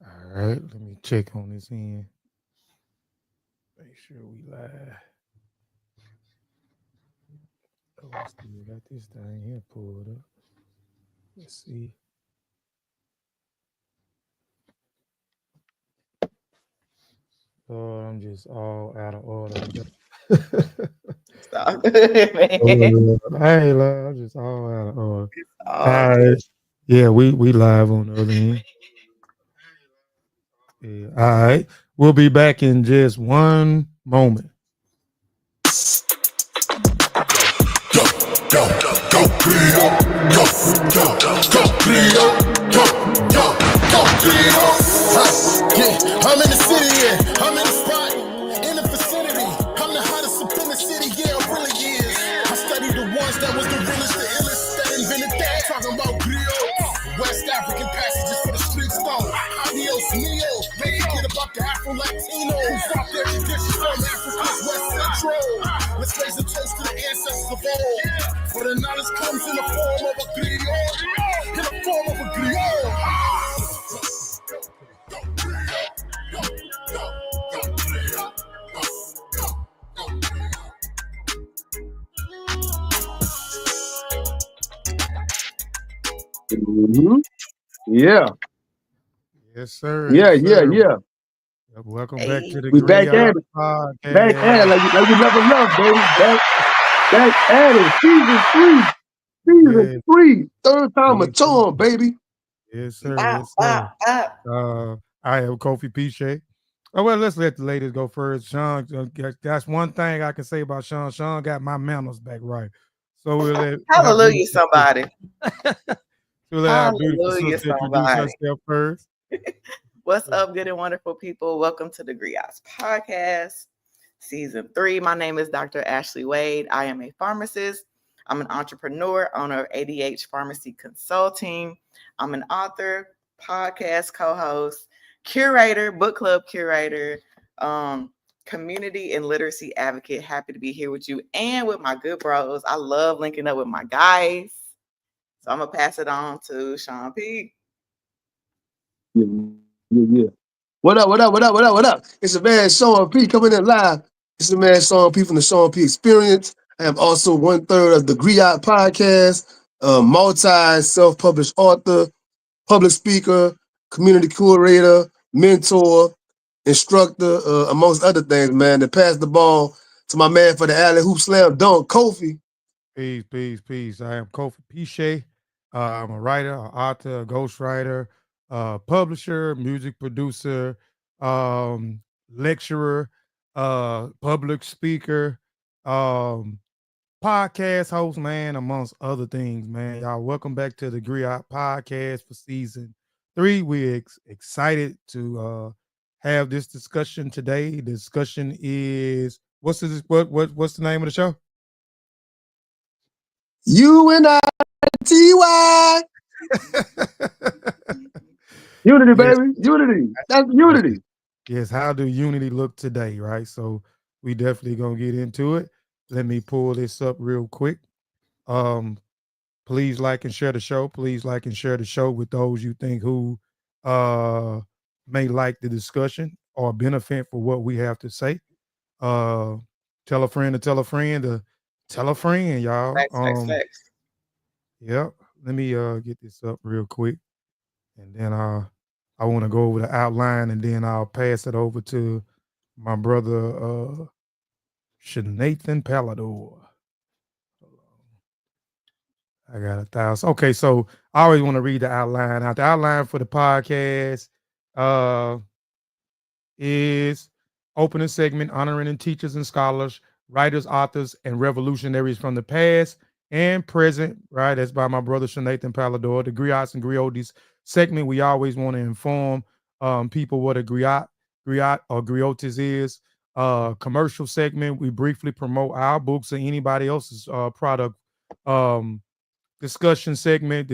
All right, let me check on this end. Make sure we live. Oh, I still got this thing here pulled up. Let's see. Oh, I'm just all out of order today. It's all good, man. I ain't lying. I'm just all out of order. All All good. right. Yeah, we live on the other end. Yeah. All right. We'll be back in just one moment. I'm in the city, yeah. I'm in the spot, in the vicinity. I'm the hottest up in the city, yeah, it really is. I studied the ones that was the realest, the illest, that invented that. Talking about griots, West African passages for the street stone. Adios mio, make it get about the Afro-Latino who fought their traditions from Africa's West Central. Let's raise a toast to the ancestors of old. For the knowledge comes in the form of a griot, in the form of a griot. Mhm. Yeah, Yes, sir. yeah, Yes, yeah, sir. yeah. Welcome back to Hey, the We back at Griots it, back at it Podcast. like we never left, baby. Back at it. Season three, season Yes, three, third time a yes, sir. charm, baby. Yes, sir. bop, Yes, bop, sir. bop. I am Kofi Piesie. Oh, well, let's let the ladies go first. Sean, that's one thing I can say about Sean. Sean got my manners back right. So we'll let our Hallelujah, beautiful sister, somebody. we'll let our beautiful Hallelujah, sister introduce somebody. herself first. What's up, good and wonderful people? Welcome to the Griots Podcast, Season 3. My name is Dr. Ashley Wade. I am a pharmacist. I'm an entrepreneur, owner of ADH Pharmacy Consulting. I'm an author, podcast co-host, curator, book club curator, community and literacy advocate. Happy to be here with you and with my good bros. I love linking up with my guys. So I'm going to pass it on to Sean P. Yeah, yeah, yeah. What up, what up, what up, what up, what up? It's a man, Sean P, coming in live. It's the man, Sean P, from the Sean P Experience. I am also 1/3 of the Griots Podcast, multi self-published author, public speaker, community curator, mentor, instructor, amongst other things, man. To pass the ball to my man for the alley hoop slam dunk, Kofi. Peace, peace, peace. I am Kofi Piesie. I'm a writer, an author, a ghostwriter, publisher, music producer, lecturer, public speaker, um, podcast host, man, amongst other things, man. Y'all, welcome back to the Griot Podcast for season 3. We're excited to have this discussion today. The discussion is what's the name of the show? UNITY. Unity, Yes, baby. Unity. That's yes, unity. yes. How do unity look today, right? So we definitely gonna get into it. Let me pull this up real quick. Um, please like and share the show. Please like and share the show with those you think who uh may like the discussion or benefit for what we have to say. Uh, tell a friend to tell a friend to tell a friend, y'all. Facts, facts, facts. Yep. Let me get this up real quick, and then I want to go over the outline, and then I'll pass it over to my brother Seanathan Polidore. I got 1,000. Okay, so I always want to read the outline out. The outline for the podcast uh, is opening segment honoring teachers and scholars, writers, authors, and revolutionaries from the past and present. Right, that's by my brother Seanathan Polidore. The Griots and Griottes segment. We always want to inform people what a griot or griottes is. Commercial segment. We briefly promote our books or anybody else's product. Um, discussion segment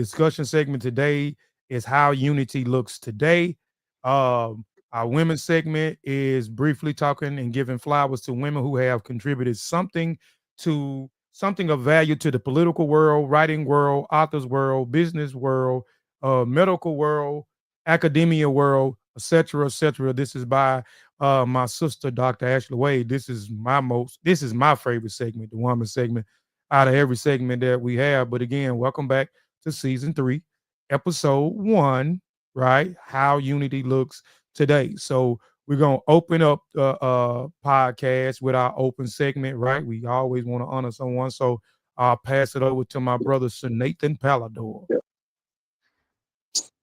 today is how unity looks today. Our women's segment is briefly talking and giving flowers to women who have contributed something of value to the political world, writing world, authors world, business world, medical world, academia world, etc., etc. This is by my sister, Dr. Ashley Wade. This is my favorite segment, the woman segment, out of every segment that we have. But again, welcome back to season 3, episode 1, right? How unity looks today. So we're gonna open up the podcast with our open segment, right? We always want to honor someone. So I'll pass it over to my brother Seanathan Polidore.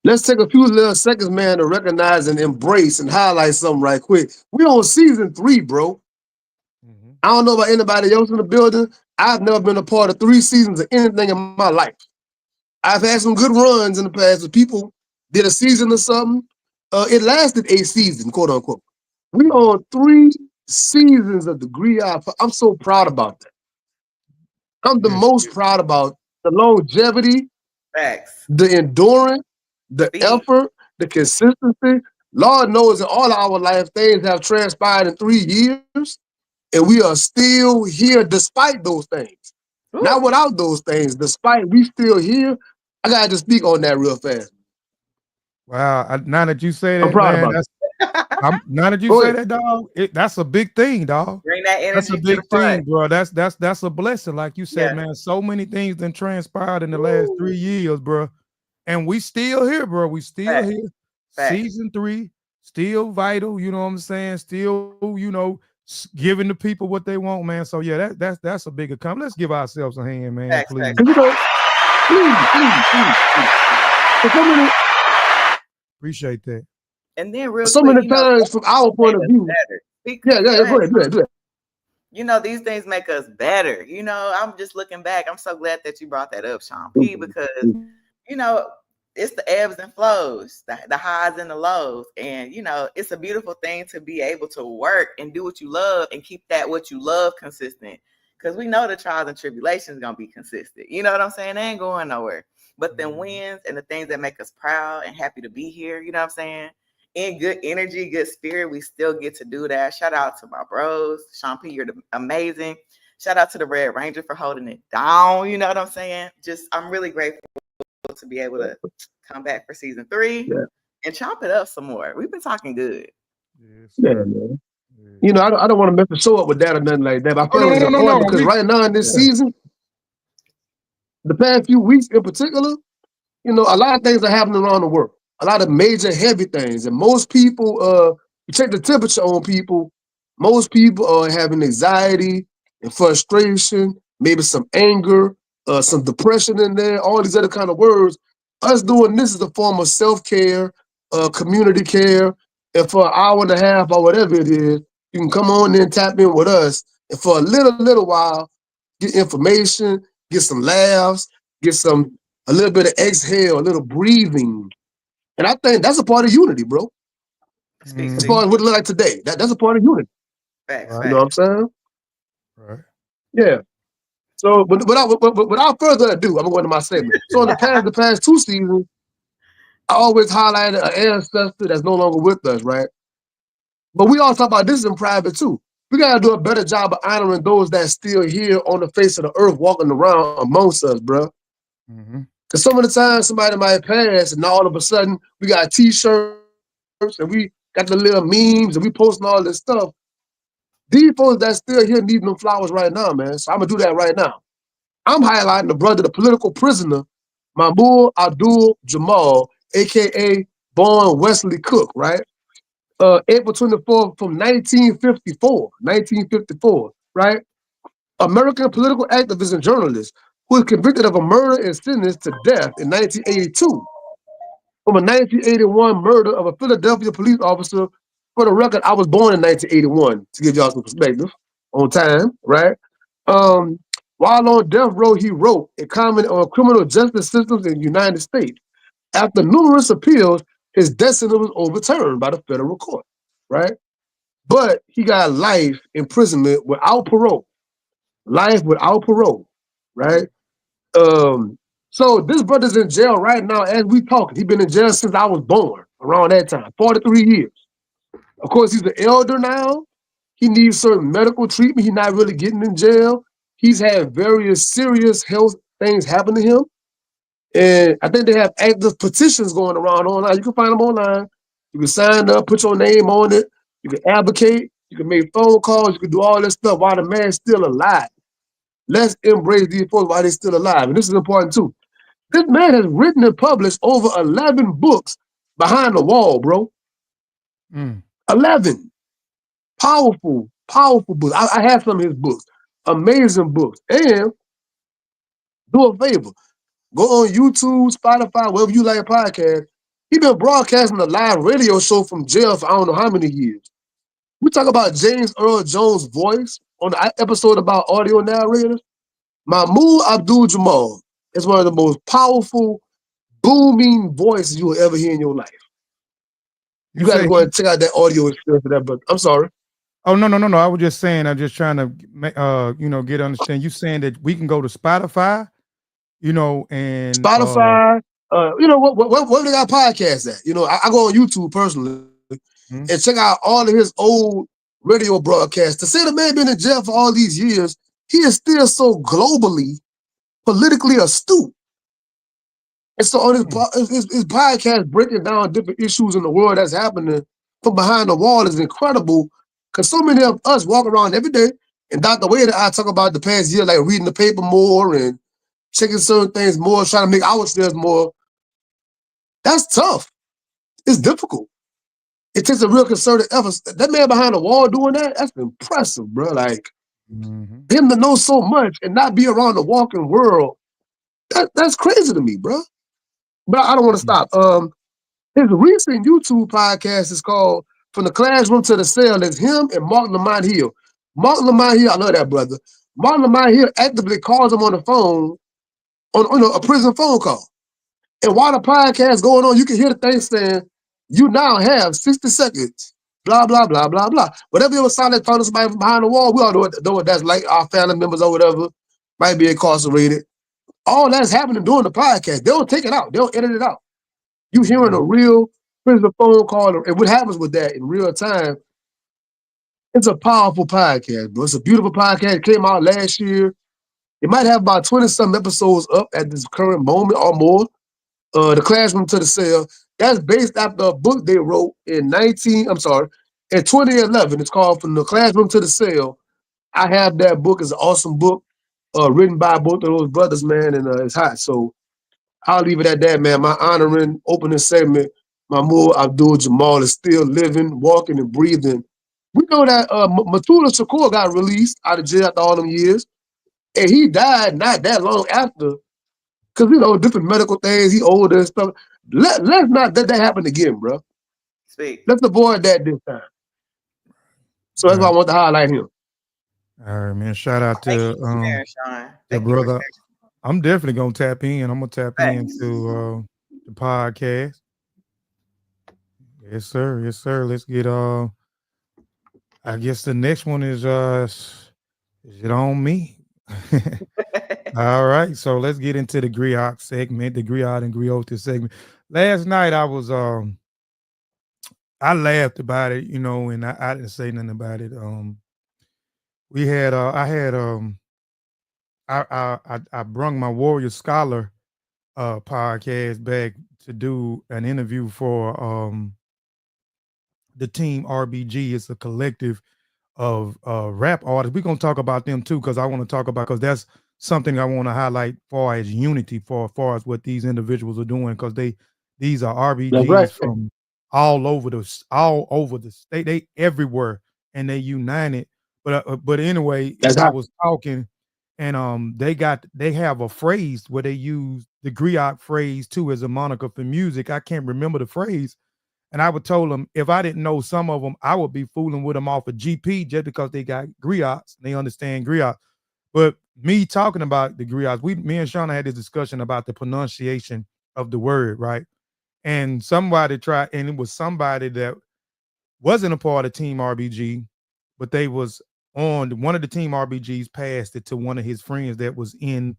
Let's take a few little seconds, man, to recognize and embrace and highlight something right quick. We on season 3, bro. Mhm. I don't know about anybody else in the building. I've never been a part of 3 seasons of anything in my life. I've had some good runs in the past where people did a season or something. It lasted 8 seasons, quote unquote. We on 3 seasons of the Griots. I'm so proud about that. I'm the Yes. most proud about the longevity, Facts. the endurance, the Speed. effort, the consistency. Lord knows in all our life, things have transpired in 3 years, and we are still here despite those things. Ooh. Not without those things, despite we still here. I gotta just speak on that real fast. Wow. Now that you say I'm that, proud man, about it. now that you Go say ahead. that, dog, that's a big thing, dog. Bring that That's a energy to big the front. thing, bro. That's a blessing. Like you said, Yeah. man, so many things that transpired in the last 3 years, bro. And we still here, bro. We still Facts. here. Facts. Season 3, still vital. You know what I'm saying? Still, giving the people what they want, man. So yeah, that's a big accomplishment. Let's give ourselves a hand, man, Facts. please. Facts. You know, please. Appreciate that. And then real So quick, many times from our point of view. better. Yeah, go ahead. You know, these things make us better. You know, I'm just looking back. I'm so glad that you brought that up, Sean P, because, you know, it's the ebbs and flows, the highs and the lows. And, you know, it's a beautiful thing to be able to work and do what you love and keep that what you love consistent. Because we know the trials and tribulations going to be consistent. You know what I'm saying? They ain't going nowhere. But the wins and the things that make us proud and happy to be here, you know what I'm saying? In good energy, good spirit, we still get to do that. Shout out to my bros. Sean P, you're amazing. Shout out to the Red Ranger for holding it down. You know what I'm saying? I'm really grateful to be able to come back for season 3 and chop it up some more. We've been talking good. Yes, Yeah, man. You know, I don't want to mess the show up with that or nothing like that, but I feel it's important because right now in this season, the past few weeks in particular, you know, a lot of things are happening around the world. A lot of major heavy things. And most people, you check the temperature on people, most people are having anxiety and frustration, maybe some anger, some depression in there, all these other kind of words. Us doing this is a form of self-care, community care, and for an hour and a half or whatever it is, you can come on in and tap in with us, and for a little while, get information, get some laughs, get a little bit of exhale, a little breathing. And I think that's a part of unity, bro. As far as what it look like today, that's a part of unity. Facts, You know what I'm saying? Right. Yeah. So, but without further ado, I'm going to go into my segment. So in the past 2 seasons, I always highlighted an ancestor that's no longer with us, right? But we all talk about this in private too. We gotta do a better job of honoring those that's still here on the face of the earth, walking around amongst us, bro. Because some of the time somebody might pass, and all of a sudden we got T-shirts and we got the little memes and we posting all this stuff. These folks that's still here needing them flowers right now, man. So I'm gonna do that right now. I'm highlighting the brother, the political prisoner, Mahmoud Abdul Jamal, aka Born Wesley Cook, right? April 24th from 1954, right? American political activist and journalist who was convicted of a murder and sentenced to death in 1982 from a 1981 murder of a Philadelphia police officer. For the record, I was born in 1981, to give y'all some perspective on time, right? While on death row, he wrote a comment on criminal justice systems in the United States. After numerous appeals, his death sentence was overturned by the federal court, right? But he got life imprisonment without parole. Life without parole, right? So this brother's in jail right now as we talking. He's been in jail since I was born, around that time, 43 years. Of course, he's an elder now. He needs certain medical treatment. He's not really getting in jail. He's had various serious health things happen to him. And I think they have active petitions going around online. You can find them online You can sign up, put your name on it. You can advocate. You can make phone calls. You can do all this stuff while the man's still alive. Let's embrace these folks while they're still alive. And this is important too. This man has written and published over 11 books behind the wall, bro. 11. Powerful books. I have some of his books. Amazing books. And do a favor. Go on YouTube, Spotify, wherever you like a podcast. He been broadcasting a live radio show from jail for I don't know how many years. We talk about James Earl Jones' voice on the episode about audio narrators. Mahmoud Abdul-Jamal is one of the most powerful, booming voices you will ever hear in your life. You got to go and check out that audio experience for that, brother. I'm sorry. Oh, no. I was just saying, I'm just trying to, get understand. You saying that we can go to Spotify, and Spotify, what they got podcasts at? I go on YouTube personally and check out all of his old radio broadcasts. To say the man been in jail for all these years, he is still so globally, politically astute. And so on his podcast breaking down different issues in the world that's happening from behind the wall is incredible. Because so many of us walk around every day, and Dr. Wade and I talk about the past year, like reading the paper more and checking certain things more, trying to make ourselves more. That's tough. It's difficult. It takes a real concerted effort. That man behind the wall doing that's impressive, bro. Like, him to know so much and not be around the walking world, that's crazy to me, bro. But I don't want to stop. His recent YouTube podcast is called From the Classroom to the Cell. It's him and Mark Lamont Hill. Mark Lamont Hill, I love that brother. Mark Lamont Hill actively calls him on the phone, on a prison phone call. And while the podcast is going on, you can hear the thing saying, you now have 60 seconds, blah, blah, blah, blah, blah. Whatever it was sound like talking to somebody from behind the wall, we all know what that's like, our family members or whatever, might be incarcerated. All that's happening during the podcast. They don't take it out. They don't edit it out. You hearing a real prison phone call, and what happens with that in real time, it's a powerful podcast, bro. It's a beautiful podcast. It came out last year. It might have about 20-some episodes up at this current moment or more. The Classroom to the Cell. That's based after a book they wrote in 2011. It's called From the Classroom to the Cell. I have that book. It's an awesome book, written by both of those brothers, man, and it's hot. So I'll leave it at that, man. My honoring opening segment, Mahmoud Abdul-Jamal is still living, walking, and breathing. We know that Mutulu Shakur got released out of jail after all them years, and he died not that long after, because, different medical things, he older and stuff. Let's not let that happen again, bro. Speak. Let's avoid that this time. So that's why I want to highlight him. All right, man. Shout out to Sean. the brother. I'm definitely gonna tap in. I'm gonna tap into the podcast. Yes, sir. Yes, sir. Let's get I guess the next one is it on me? All right, so let's get into the Griot segment, the Griot and Griottes segment. Last night I was I laughed about it, and I didn't say nothing about it. We had I brung my Warrior Scholar podcast back to do an interview for the team RBG. It's a collective of rap artists. We're gonna talk about them too, because I want to talk about, because that's something I want to highlight far as unity, far as what these individuals are doing, because these are RBGs from all over the state. They everywhere, and they united. But anyway, I was talking, and they have a phrase where they use the Griot phrase too as a moniker for music. I can't remember the phrase. And I would told them, if I didn't know some of them, I would be fooling with them off of GP just because they got griots. They understand griot. But me talking about the griots, me and Shauna had this discussion about the pronunciation of the word, right? And somebody tried, and it was somebody that wasn't a part of Team RBG, but they was on one of the Team RBGs, passed it to one of his friends that was in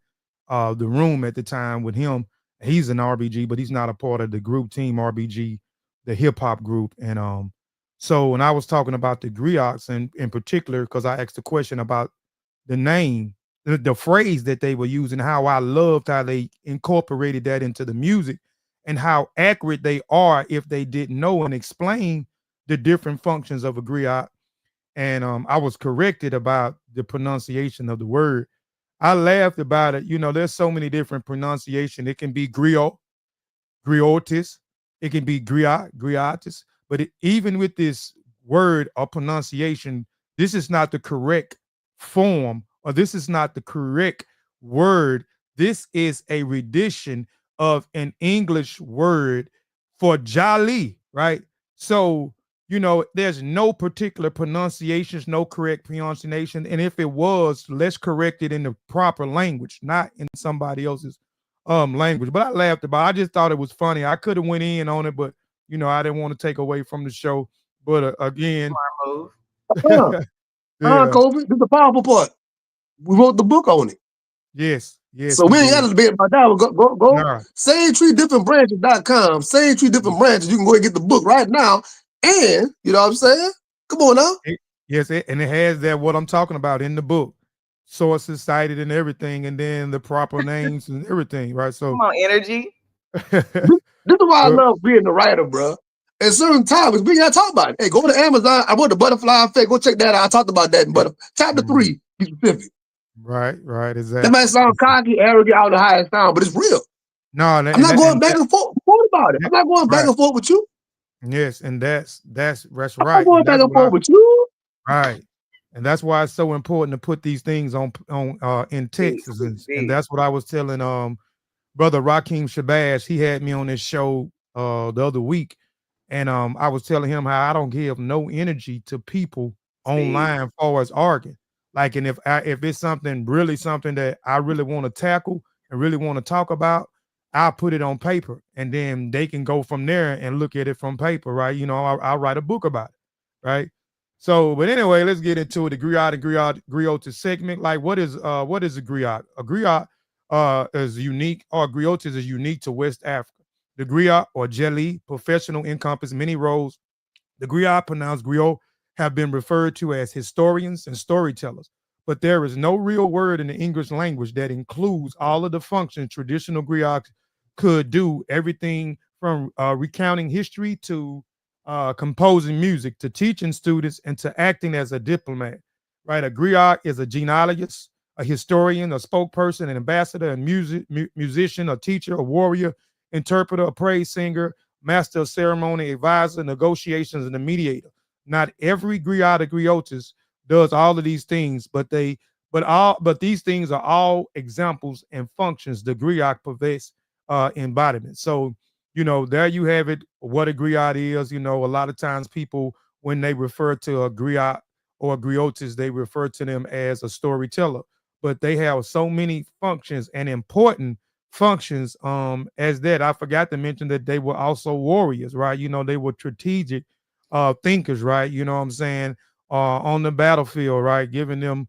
the room at the time with him. He's an RBG, but he's not a part of the group Team RBG, the hip hop group. And so when I was talking about the griots in particular, because I asked a question about the name, the phrase that they were using, how I loved how they incorporated that into the music. and how accurate they are if they didn't know, and explain the different functions of a griot. And I was corrected about the pronunciation of the word. I laughed about it. There's so many different pronunciation. It can be griot, griotis. It can be griot, griotis. But even with this word or pronunciation, this is not the correct form, or this is not the correct word. This is a rendition of an English word for jolly, right? So, there's no particular pronunciations, no correct pronunciation. And if it was, let's correct it in the proper language, not in somebody else's language. But I laughed about it. I just thought it was funny. I could have went in on it, but I didn't want to take away from the show. But again, Move. yeah, Kofi, this is the powerful part. We wrote the book on it. yes, So we ain't got to debate about that. Go. Nah. Sage3differentbranches.com. Sage3 different branches. You can go and get the book right now. And, you know what I'm saying? Come on now. Yes, and it has that what I'm talking about in the book. Sources cited and everything, and then the proper names and everything, right? So Come on, energy. This is why I love being the writer, bro. At certain times, we gotta talk about it. Hey, go to Amazon. I wrote the butterfly effect. Go check that out. I talked about that in chapter 3. Be specific. Right, exactly. That might sound cocky, arrogant, out of the highest sound, but it's real. No, I'm not going back and forth about it. I'm not going back and forth with you. Yes, and that's right. I'm not going back and forth with you. Right. And that's why it's so important to put these things on in text. And that's what I was telling Brother Rakeem Shabazz. He had me on this show the other week. And I was telling him how I don't give no energy to people online as far as arguing. Like, and if it's something that I really want to tackle and really want to talk about, I'll put it on paper, and then they can go from there and look at it from paper, right? I'll write a book about it, right? So, but anyway, let's get into it. The griot and griot segment. Like, what is a griot? A griot is unique, or griottes is unique to West Africa. The griot or jelly professional encompass many roles. The griot, pronounced griot, have been referred to as historians and storytellers, but there is no real word in the English language that includes all of the functions traditional griots could do. Everything from recounting history to composing music, to teaching students, and to acting as a diplomat, right? A griot is a genealogist, a historian, a spokesperson, an ambassador, a musician, a teacher, a warrior, interpreter, a praise singer, master of ceremony, advisor, negotiations, and a mediator. Not every griot or griottes does all of these things, but these things are all examples and functions the griot possess embodiment. So, there you have it, what a griot is. A lot of times people, when they refer to a griot or a griottes, they refer to them as a storyteller, but they have so many functions and important functions as that. I forgot to mention that they were also warriors, right? They were strategic thinkers, right? You know what I'm saying? On the battlefield, right? Giving them,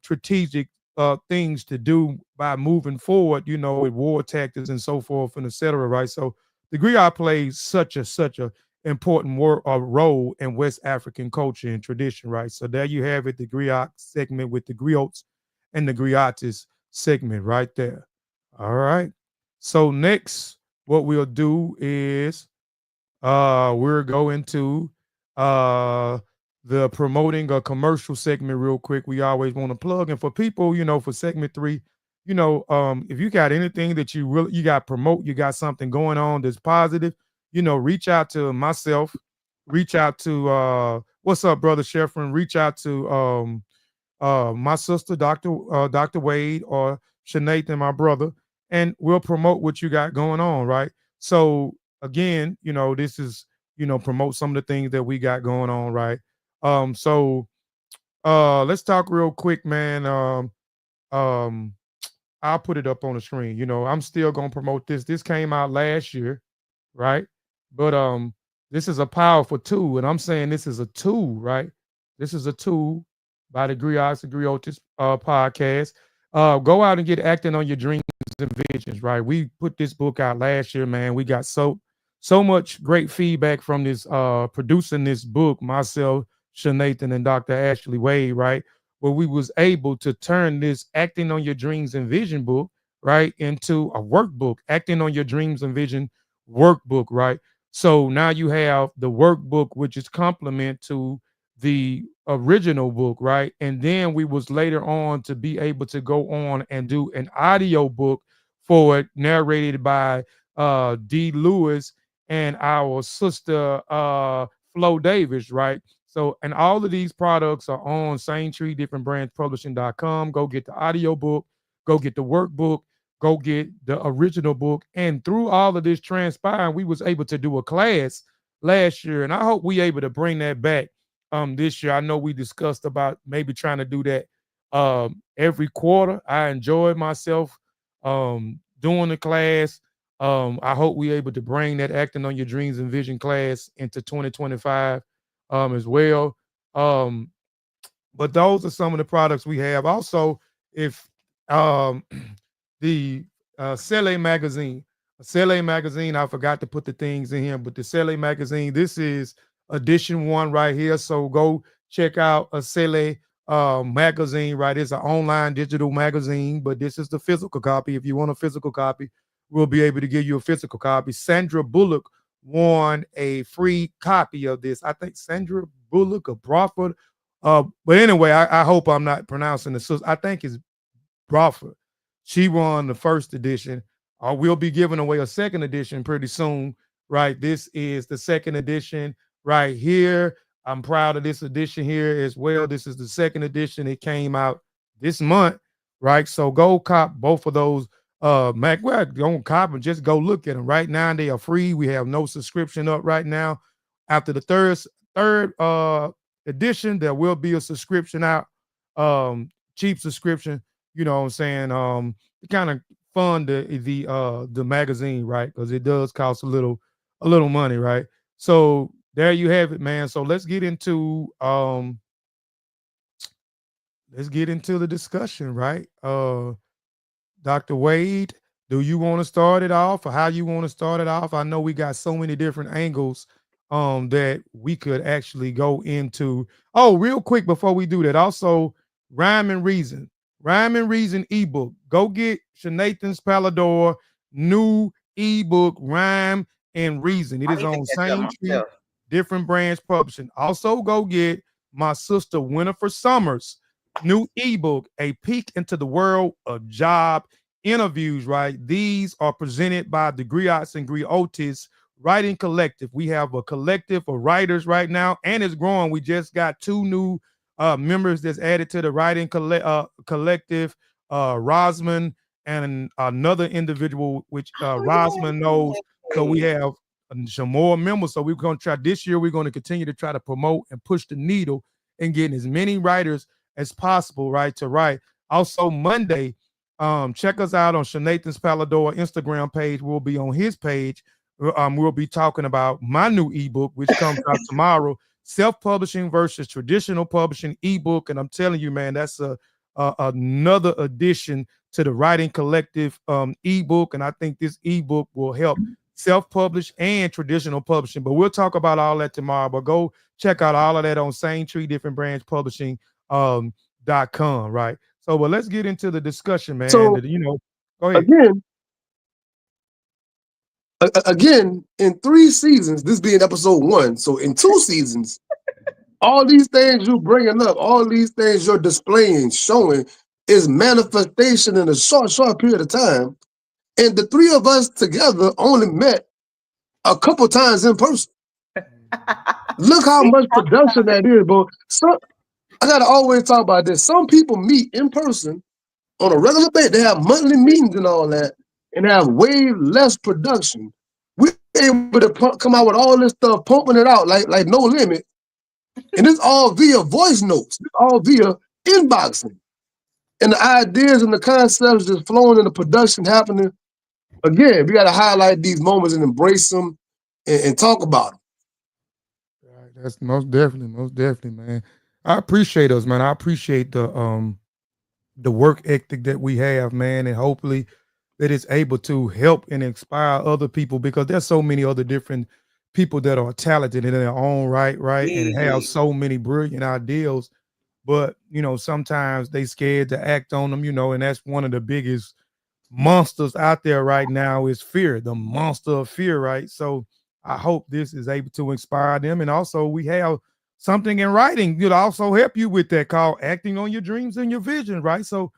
strategic things to do by moving forward, with war tactics and so forth and etc. Right. So the griot plays such a important role in West African culture and tradition, right? So there you have it, the griot segment with the griots and the griottes segment right there. All right. So next, what we'll do is we're going to the promoting a commercial segment real quick. We always want to plug, and for people, for segment 3, if you got anything that you got promote, you got something going on that's positive, reach out to myself, reach out to what's up, brother Sheffrin, reach out to my sister, Dr. Wade, or Seanathan, my brother, and we'll promote what you got going on, right? So again, this is, promote some of the things that we got going on, right? So let's talk real quick, man. I'll put it up on the screen. I'm still gonna promote this. This came out last year, right? But this is a powerful tool, and I'm saying this is a tool, right? This is a tool by the Griots and Griottes podcast. Go out and get acting on your dreams and visions, right? We put this book out last year, man. We got so much great feedback from this producing this book, myself, Seanathan, and Dr. Ashley Wade, right? Where we was able to turn this acting on your dreams and vision book, right, into a workbook, acting on your dreams and vision workbook, right? So now you have the workbook, which is complement to the original book, right? And then we was later on to be able to go on and do an audio book for it, narrated by D. Lewis and our sister Flo Davis, right? So, and all of these products are on S.3 differentbranchpublishing.com. Go get the audio book, go get the workbook, go get the original book. And through all of this transpiring, we was able to do a class last year, and I hope we able to bring that back this year. I know we discussed about maybe trying to do that every quarter. I enjoyed myself doing the class. I hope we able to bring that acting on your dreams and vision class into 2025 as well. Um, but those are some of the products we have. Also, if um, the Cele magazine, I forgot to put the things in here, but the Cele magazine, this is edition 1 right here. So go check out a Cele magazine, right? It's an online digital magazine, but this is the physical copy. If you want a physical copy, we'll be able to give you a physical copy. Sandra Bullock won a free copy of this. I think Sandra Bullock or Crawford. But anyway, I hope I'm not pronouncing the. I think it's Crawford. She won the first edition. We'll be giving away a second edition pretty soon, right? This is the second edition right here. I'm proud of this edition here as well. This is the second edition. It came out this month, right? So go cop both of those. Well, don't cop them, just go look at them. Right now, they are free. We have no subscription up right now. After the third edition, there will be a subscription out, cheap subscription. You know what I'm saying? To kind of fund the magazine, right? Because it does cost a little money, right? So there you have it, man. So let's get into the discussion, right? Dr. Wade, do you want to start it off, or how you want to start it off? I know we got so many different angles that we could actually go into. Oh, real quick before we do that, also Rhyme and Reason ebook. Go get Seanathan Polidore new ebook, Rhyme and Reason. It is on S.3 Different Branch Publishing. Also go get my sister Winifred Summers new ebook, A Peek into the World of Job Interviews, right? These are presented by the Griots and Griottes Writing Collective. We have a collective of writers right now, and it's growing. We just got 2 new members that's added to the writing collective, Rosman and another individual, which Rosman knows. So we have some more members. So we're going to try this year. We're going to continue to try to promote and push the needle and getting as many writers as possible, right, to write. Also, Monday, check us out on Seanathan Polidore Instagram page. We'll be on his page. We'll be talking about my new ebook, which comes out tomorrow, self-publishing versus traditional publishing ebook. And I'm telling you, man, that's another addition to the Writing Collective ebook. And I think this ebook will help self-publish and traditional publishing. But we'll talk about all that tomorrow. But go check out all of that on S.3 Different Branch Publishing .com, right? So, but let's get into the discussion, man. So, go ahead. Again, in 3 seasons, this being episode 1. So, in 2 seasons, all these things you're bringing up, all these things you're displaying, showing, is manifestation in a short period of time. And the 3 of us together only met a couple times in person. Look how much production that is, bro. So, I gotta always talk about this. Some people meet in person on a regular basis. They have monthly meetings and all that, and have way less production. We're able to come out with all this stuff, pumping it out like no limit. And it's all via voice notes. It's all via inboxing. And the ideas and the concepts just flowing in the production happening. Again, we got to highlight these moments and embrace them and talk about them. Right, that's most definitely, man. I appreciate us, man. I appreciate the work ethic that we have, man, and hopefully that it's able to help and inspire other people, because there's so many other different people that are talented in their own right, and have so many brilliant ideas, but sometimes they scared to act on them, and that's one of the biggest monsters out there right now is fear, the monster of fear, right? So I hope this is able to inspire them. And also we have something in writing that'll also help you with that called acting on your dreams and your vision, right? So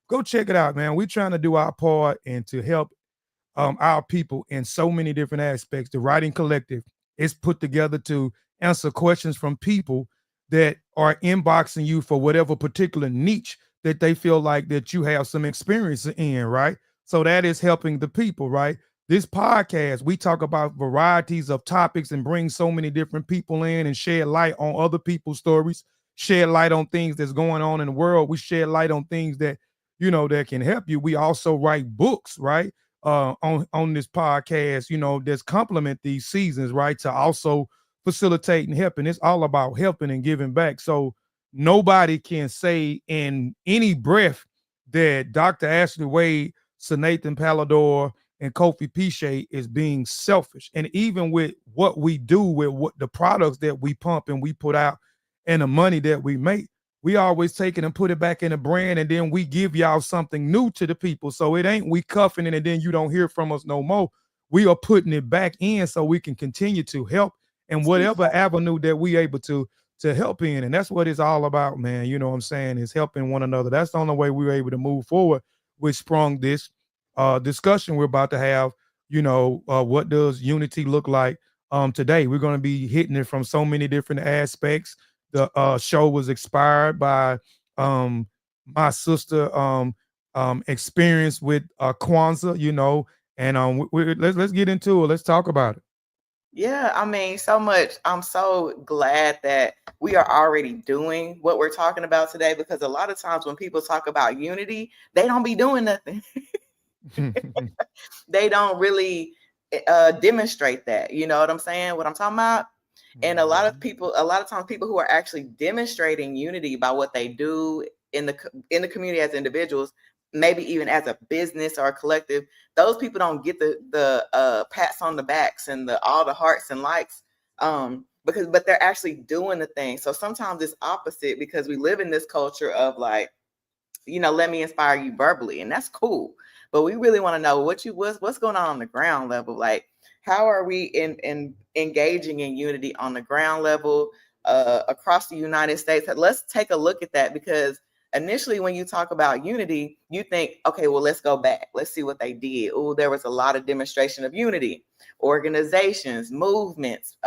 go check it out, man. We're trying to do our part and to help our people in so many different aspects. The Writing Collective is put together to answer questions from people that are inboxing you for whatever particular niche that they feel like that you have some experience in, right? So that is helping the people, right? This podcast, we talk about varieties of topics and bring so many different people in and shed light on other people's stories, shed light on things that's going on in the world. We shed light on things that, that can help you. We also write books, right? On this podcast, that's complement these seasons, right? To also facilitate and help. And it's all about helping and giving back. So nobody can say in any breath that Dr. Ashley Wade, Seanathan Polidore, and Kofi Piesie is being selfish. And even with what we do, with what the products that we pump and we put out and the money that we make, we always take it and put it back in the brand, and then we give y'all something new to the people. So it ain't we cuffing it and then you don't hear from us no more. We are putting it back in so we can continue to help in whatever avenue that we able to help in. And that's what it's all about, man. You know what I'm saying? Is helping one another. That's the only way we were able to move forward, which sprung this discussion we're about to have. What does unity look like today? We're going to be hitting it from so many different aspects. The show was inspired by my sister experience with Kwanzaa, and let's get into it. Let's talk about it. Yeah, I mean, so much. I'm so glad that we are already doing what we're talking about today, because a lot of times when people talk about unity, they don't be doing nothing. They don't really demonstrate that. You know what I'm saying? What I'm talking about? And a lot of times people who are actually demonstrating unity by what they do in the community as individuals, maybe even as a business or a collective, those people don't get the pats on the backs and all the hearts and likes, but they're actually doing the thing. So sometimes it's opposite, because we live in this culture of like, let me inspire you verbally, and that's cool. But we really want to know what's going on the ground level. Like, how are we in engaging in unity on the ground level across the United States? Let's take a look at that, because initially when you talk about unity, you think, okay, well, let's go back. Let's see what they did. Oh, there was a lot of demonstration of unity, organizations, movements,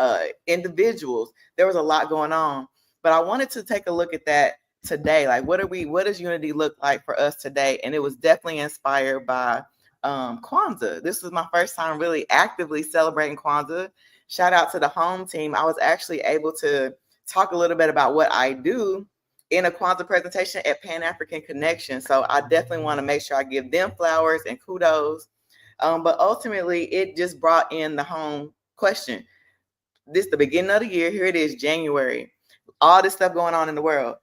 individuals. There was a lot going on. But I wanted to take a look at that today. Like, what does unity look like for us today? And it was definitely inspired by Kwanzaa. This was my first time really actively celebrating Kwanzaa. Shout out to the home team. I was actually able to talk a little bit about what I do in a Kwanzaa presentation at Pan African Connection. So I definitely want to make sure I give them flowers and kudos. But ultimately, it just brought in the home question. This is the beginning of the year. Here it is, January. All this stuff going on in the world.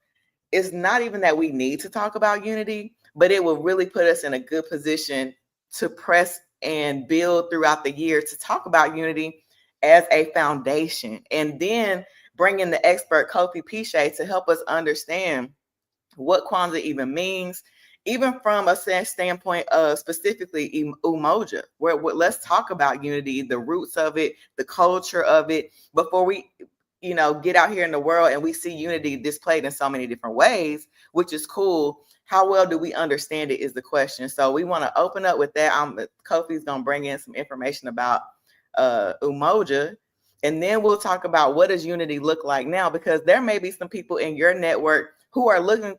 It's not even that we need to talk about unity, but it will really put us in a good position to press and build throughout the year to talk about unity as a foundation. And then bring in the expert Kofi Piesie to help us understand what Kwanzaa even means, even from a standpoint of specifically Umoja, where let's talk about unity, the roots of it, the culture of it, before we get out here in the world and we see unity displayed in so many different ways, which is cool. How well do we understand it is the question. So we want to open up with that. Kofi's going to bring in some information about Umoja, and then we'll talk about what does unity look like now, because there may be some people in your network who are looking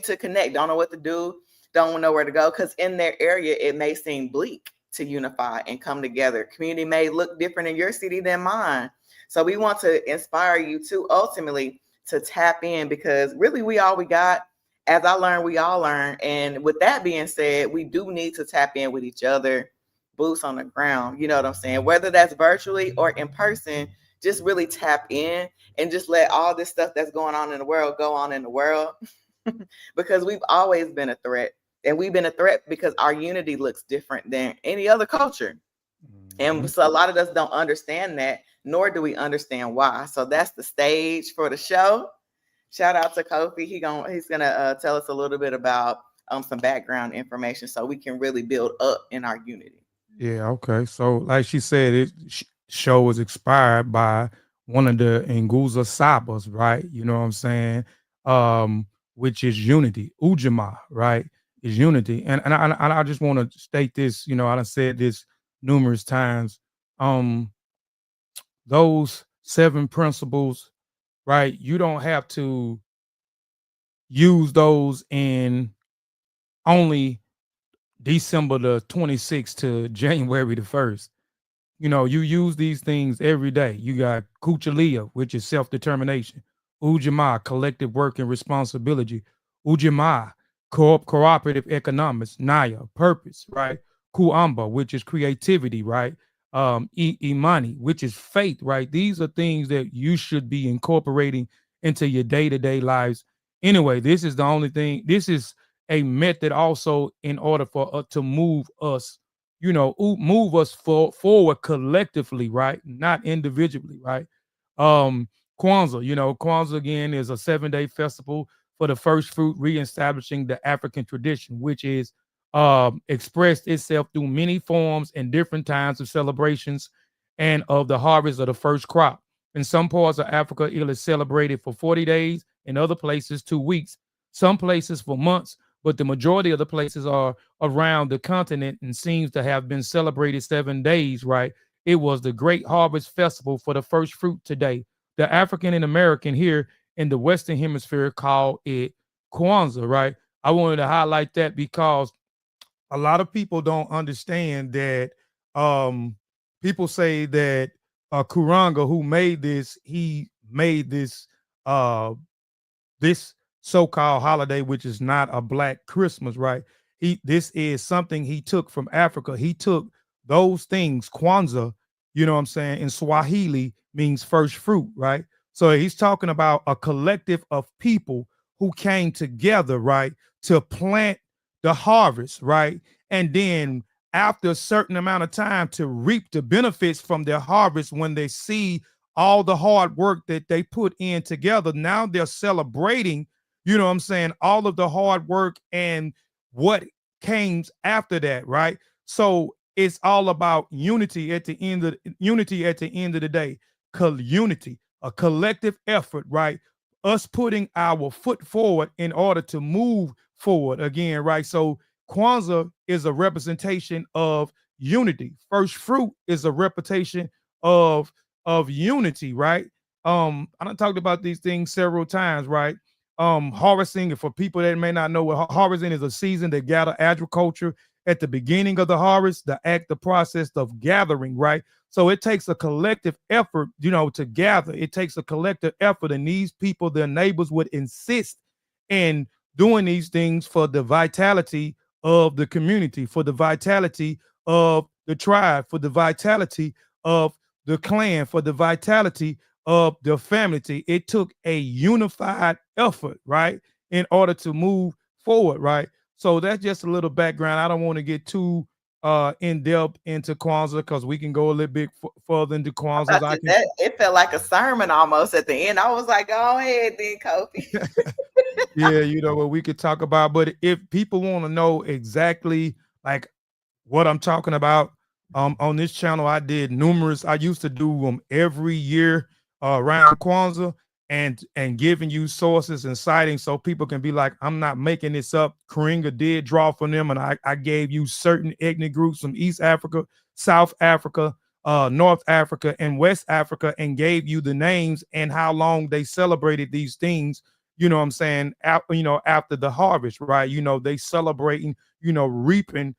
to connect, don't know what to do, don't know where to go, because in their area, it may seem bleak to unify and come together. Community may look different in your city than mine. So we want to inspire you to ultimately to tap in, because really we all we got. As I learned, we all learn. And with that being said, we do need to tap in with each other, boots on the ground. You know what I'm saying? Whether that's virtually or in person, just really tap in and just let all this stuff that's going on in the world go on in the world, because we've always been a threat. And we've been a threat because our unity looks different than any other culture. And so a lot of us don't understand that, nor do we understand why. So that's the stage for the show. Shout out to Kofi. He's gonna tell us a little bit about some background information so we can really build up in our unity. Yeah, okay. So, like she said, show was inspired by one of the Nguza Sabas, right? You know what I'm saying? Which is unity. Ujamaa, right? Is unity. And I just want to state this, I done said this numerous times. Those 7 principles, right? You don't have to use those in only December the 26th to January the 1st. You use these things every day. You got Kuchalia, which is self-determination. Ujamaa, collective work and responsibility. Ujamaa, cooperative economics. Naya, purpose, right? Kuamba, which is creativity, right? Imani, which is faith, right? These are things that you should be incorporating into your day-to-day lives. Anyway, this is the only thing. This is a method also in order for to move us move us forward collectively, right? Not individually, right? Kwanzaa, Kwanzaa again is a 7-day festival for the first fruit, reestablishing the African tradition, which is expressed itself through many forms and different times of celebrations and of the harvest of the first crop. In some parts of Africa, it is celebrated for 40 days, in other places 2 weeks, some places for months, but the majority of the places are around the continent and seems to have been celebrated 7 days, right? It was the Great Harvest Festival for the first fruit today. The African and American here in the Western Hemisphere call it Kwanzaa, right? I wanted to highlight that because a lot of people don't understand that people say that Kuranga, who made this, he made this this so-called holiday, which is not a Black Christmas, right? This is something he took from Africa. He took those things. Kwanzaa, you know what I'm saying, in Swahili means first fruit, right? So he's talking about a collective of people who came together, right, to plant the harvest, right? And then after a certain amount of time to reap the benefits from their harvest when they see all the hard work that they put in together. Now they're celebrating, you know what I'm saying, all of the hard work and what came after that, right? So it's all about unity at the end of the day. Unity, a collective effort, right? Us putting our foot forward in order to move forward again, right? So Kwanzaa is a representation of unity. First fruit is a representation of unity, right? I done talked about these things several times, right? Harvesting, and for people that may not know what harvesting is, a season to gather agriculture at the beginning of the harvest, the process of gathering, right? So it takes a collective effort, to gather. It takes a collective effort, and these people, their neighbors, would insist in doing these things for the vitality of the community, for the vitality of the tribe, for the vitality of the clan, for the vitality of the family. It took a unified effort, right, in order to move forward, right? So that's just a little background. I don't want to get too in depth into Kwanzaa because we can go a little bit further into Kwanzaa. It felt like a sermon almost at the end. I was like, go ahead then, Kofi. Yeah, what we could talk about. But if people want to know exactly like what I'm talking about, on this channel, I used to do them every year around Kwanzaa and giving you sources and citing so people can be like, I'm not making this up. Karinga did draw from them, and I gave you certain ethnic groups from East Africa, South Africa, North Africa, and West Africa, and gave you the names and how long they celebrated these things. You know what I'm saying? After the harvest, right? They celebrating, reaping,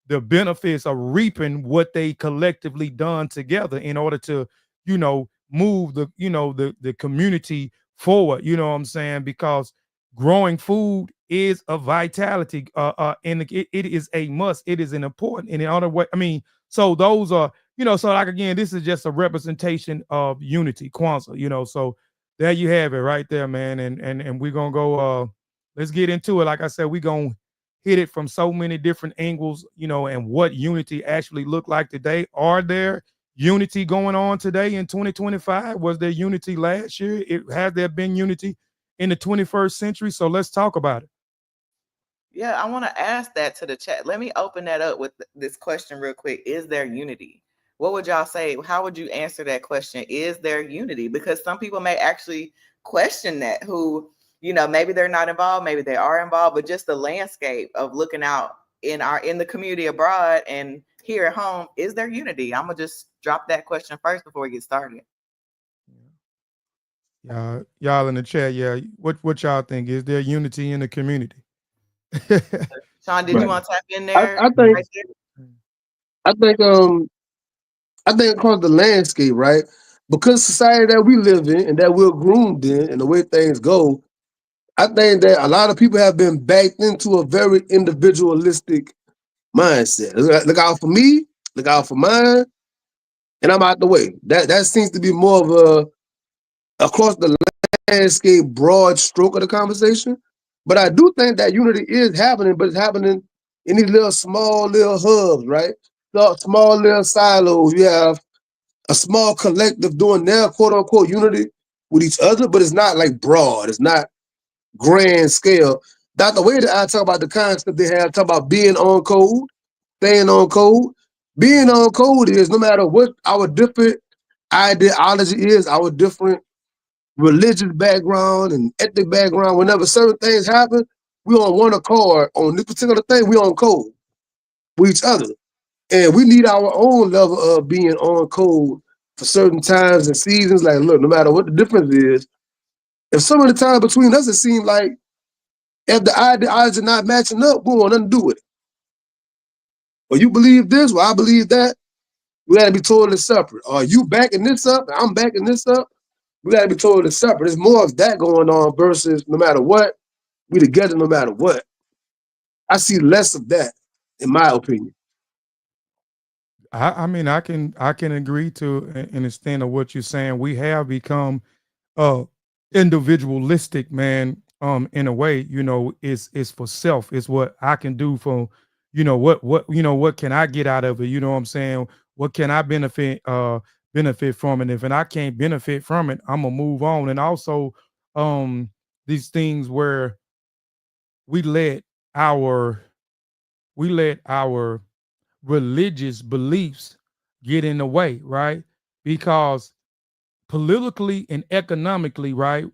the benefits of reaping what they collectively done together in order to, move the community forward. You know what I'm saying? Because growing food is a vitality, and it is a must. It is an important. And in other way, so those are, so like again, this is just a representation of unity, Kwanzaa. So there you have it, right there, man. And we're gonna go. Let's get into it. Like I said, we're gonna hit it from so many different angles, and what unity actually look like today. Are there unity going on today in 2025? Was there unity last year? Has there been unity in the 21st century? So let's talk about it. Yeah, I want to ask that to the chat. Let me open that up with this question real quick. Is there unity? What would y'all say? How would you answer that question? Is there unity? Because some people may actually question that, who, maybe they're not involved, maybe they are involved, but just the landscape of looking out in the community abroad and here at home, is there unity? I'm gonna just drop that question first before we get started. Y'all in the chat, yeah. What y'all think? Is there unity in the community? Sean, did you want to tap in I, there? I think Right there? I think across the landscape, right? Because society that we live in and that we're groomed in and the way things go, I think that a lot of people have been backed into a very individualistic mindset. Look out for me, look out for mine, and I'm out the way. That seems to be more of a across the landscape broad stroke of the conversation. But I do think that unity is happening, but it's happening in these small little hubs, right? So small little silos. You have a small collective doing their quote unquote unity with each other, but it's not like broad. It's not grand scale. That's the way that I talk about the concept they have, talk about being on code, staying on code. Being on code is no matter what our different ideology is, our different religious background and ethnic background, whenever certain things happen, we on one accord on this particular thing, we on code with each other. And we need our own level of being on code for certain times and seasons. Like, look, no matter what the difference is, if some of the time between us, it seems like if the ideology are not matching up, we want nothing to do with it. Or you believe this, well, I believe that. We got to be totally separate. Or you backing this up, I'm backing this up. We got to be totally separate. There's more of that going on versus no matter what, we together no matter what. I see less of that, in my opinion. I mean, I can agree to an extent of what you're saying. We have become individualistic, man. In a way, it's for self. It's what I can do for, what can I get out of it? You know what I'm saying? What can I benefit from it? If I can't benefit from it, I'm gonna move on. And also, these things where we let our religious beliefs get in the way, right? Because politically and economically, right,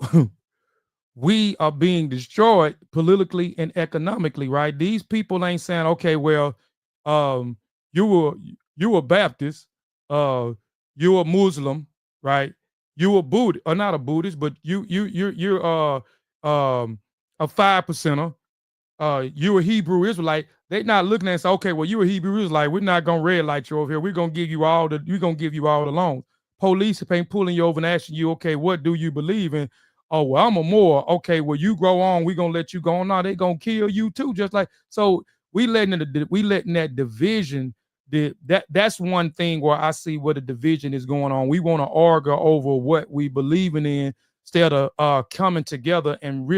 we are being destroyed politically and economically, right? These people ain't saying, okay, well, um, you were Baptist, you a Muslim, right? You a Buddhist, or not a Buddhist, but you're a 5%er, you a Hebrew Israelite. They not looking at and say, okay, well, you a Hebrew Israelite. We're not gonna red light you over here. We're gonna give you all the loans. Police ain't pulling you over and asking you, okay, what do you believe in? Oh, well, I'm a Moor. Okay, well, you grow on, we're gonna let you go on. No, they gonna kill you too. Just like so we letting that division. That's one thing where I see where the division is going on. We want to argue over what we believing in instead of coming together and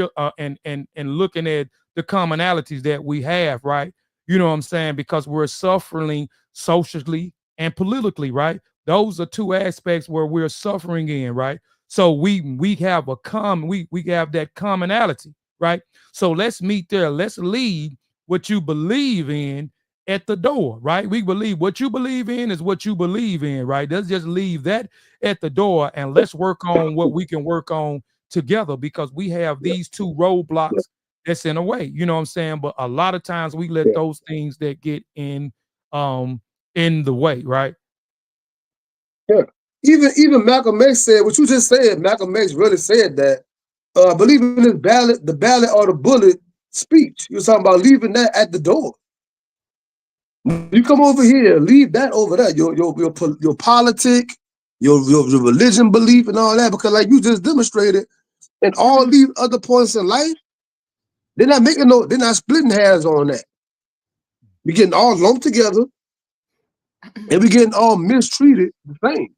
and looking at the commonalities that we have, right? You know what I'm saying? Because we're suffering socially and politically, right? Those are two aspects where we're suffering in, right? So we have we have that commonality, right? So let's meet there. Let's leave what you believe in at the door, right? We believe what you believe in is what you believe in, right? Let's just leave that at the door and let's work on what we can work on together because we have these two roadblocks that's in a way, you know what I'm saying? But a lot of times we let those things that get in the way, right? Yeah. Even Malcolm X said what you just said. Malcolm X really said that. Believe in this ballot, the ballot or the bullet speech. You were talking about leaving that at the door. You come over here, leave that over there. Your politic, your religion belief and all that, because like you just demonstrated, in all these other points in life, they're not splitting hairs on that. We're getting all lumped together and we're getting all mistreated the same.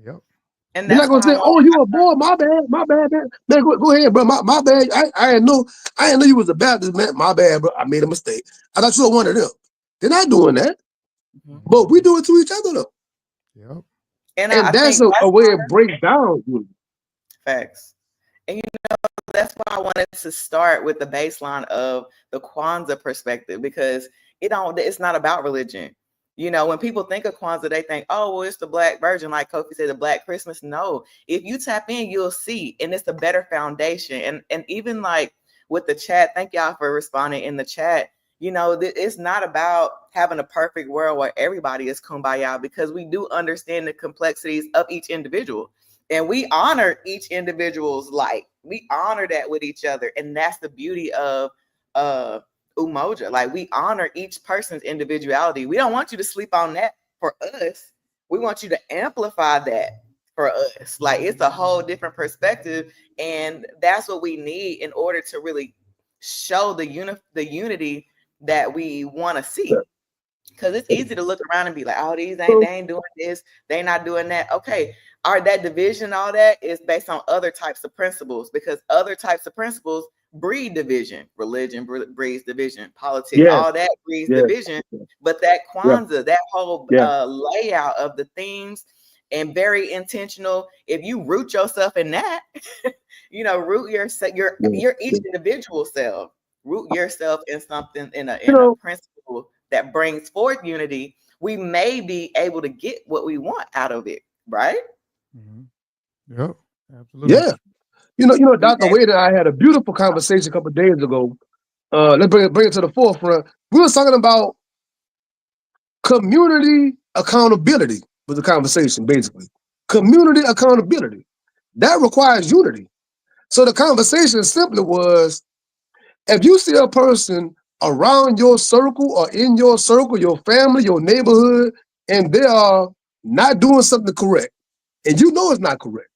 Yep. And They're not that's gonna why say, "Oh, you a boy? My bad, man. Man, go ahead, bro. My bad. I didn't know you was a Baptist, man. My bad, bro. I made a mistake. I thought you were one of them." They're not doing that, but we do it to each other though. Yep. And And I that's think a way it breaks down. facts. And that's why I wanted to start with the baseline of the Kwanzaa perspective, because it's not about religion. When people think of Kwanzaa, they think, oh, well, it's the Black Virgin, like Kofi said, the Black Christmas. No, if you tap in, you'll see, and it's a better foundation. And even like with the chat, thank y'all for responding in the chat. It's not about having a perfect world where everybody is kumbaya, because we do understand the complexities of each individual. And we honor each individual's light. We honor that with each other. And that's the beauty of Umoja. Like, we honor each person's individuality. We don't want you to sleep on that for us. We want you to amplify that for us. Like, it's a whole different perspective. And that's what we need in order to really show the unity that we want to see. Because it's easy to look around and be like, oh, they ain't doing this, they not doing that. Okay, that division, all that is based on other types of principles, because other types of principles breed division. Religion breeds division. Politics, all that breeds division. But that Kwanzaa, that whole layout of the themes, and very intentional. If you root yourself in that, root your each individual self. Root yourself in something, in a principle that brings forth unity. We may be able to get what we want out of it, right? Mm-hmm. Yep, absolutely. Yeah. Dr. Wade and I had a beautiful conversation a couple of days ago. Let's bring it to the forefront. We were talking about community accountability was the conversation, basically. Community accountability. That requires unity. So the conversation simply was, if you see a person around your circle or in your circle, your family, your neighborhood, and they are not doing something correct, and you know it's not correct,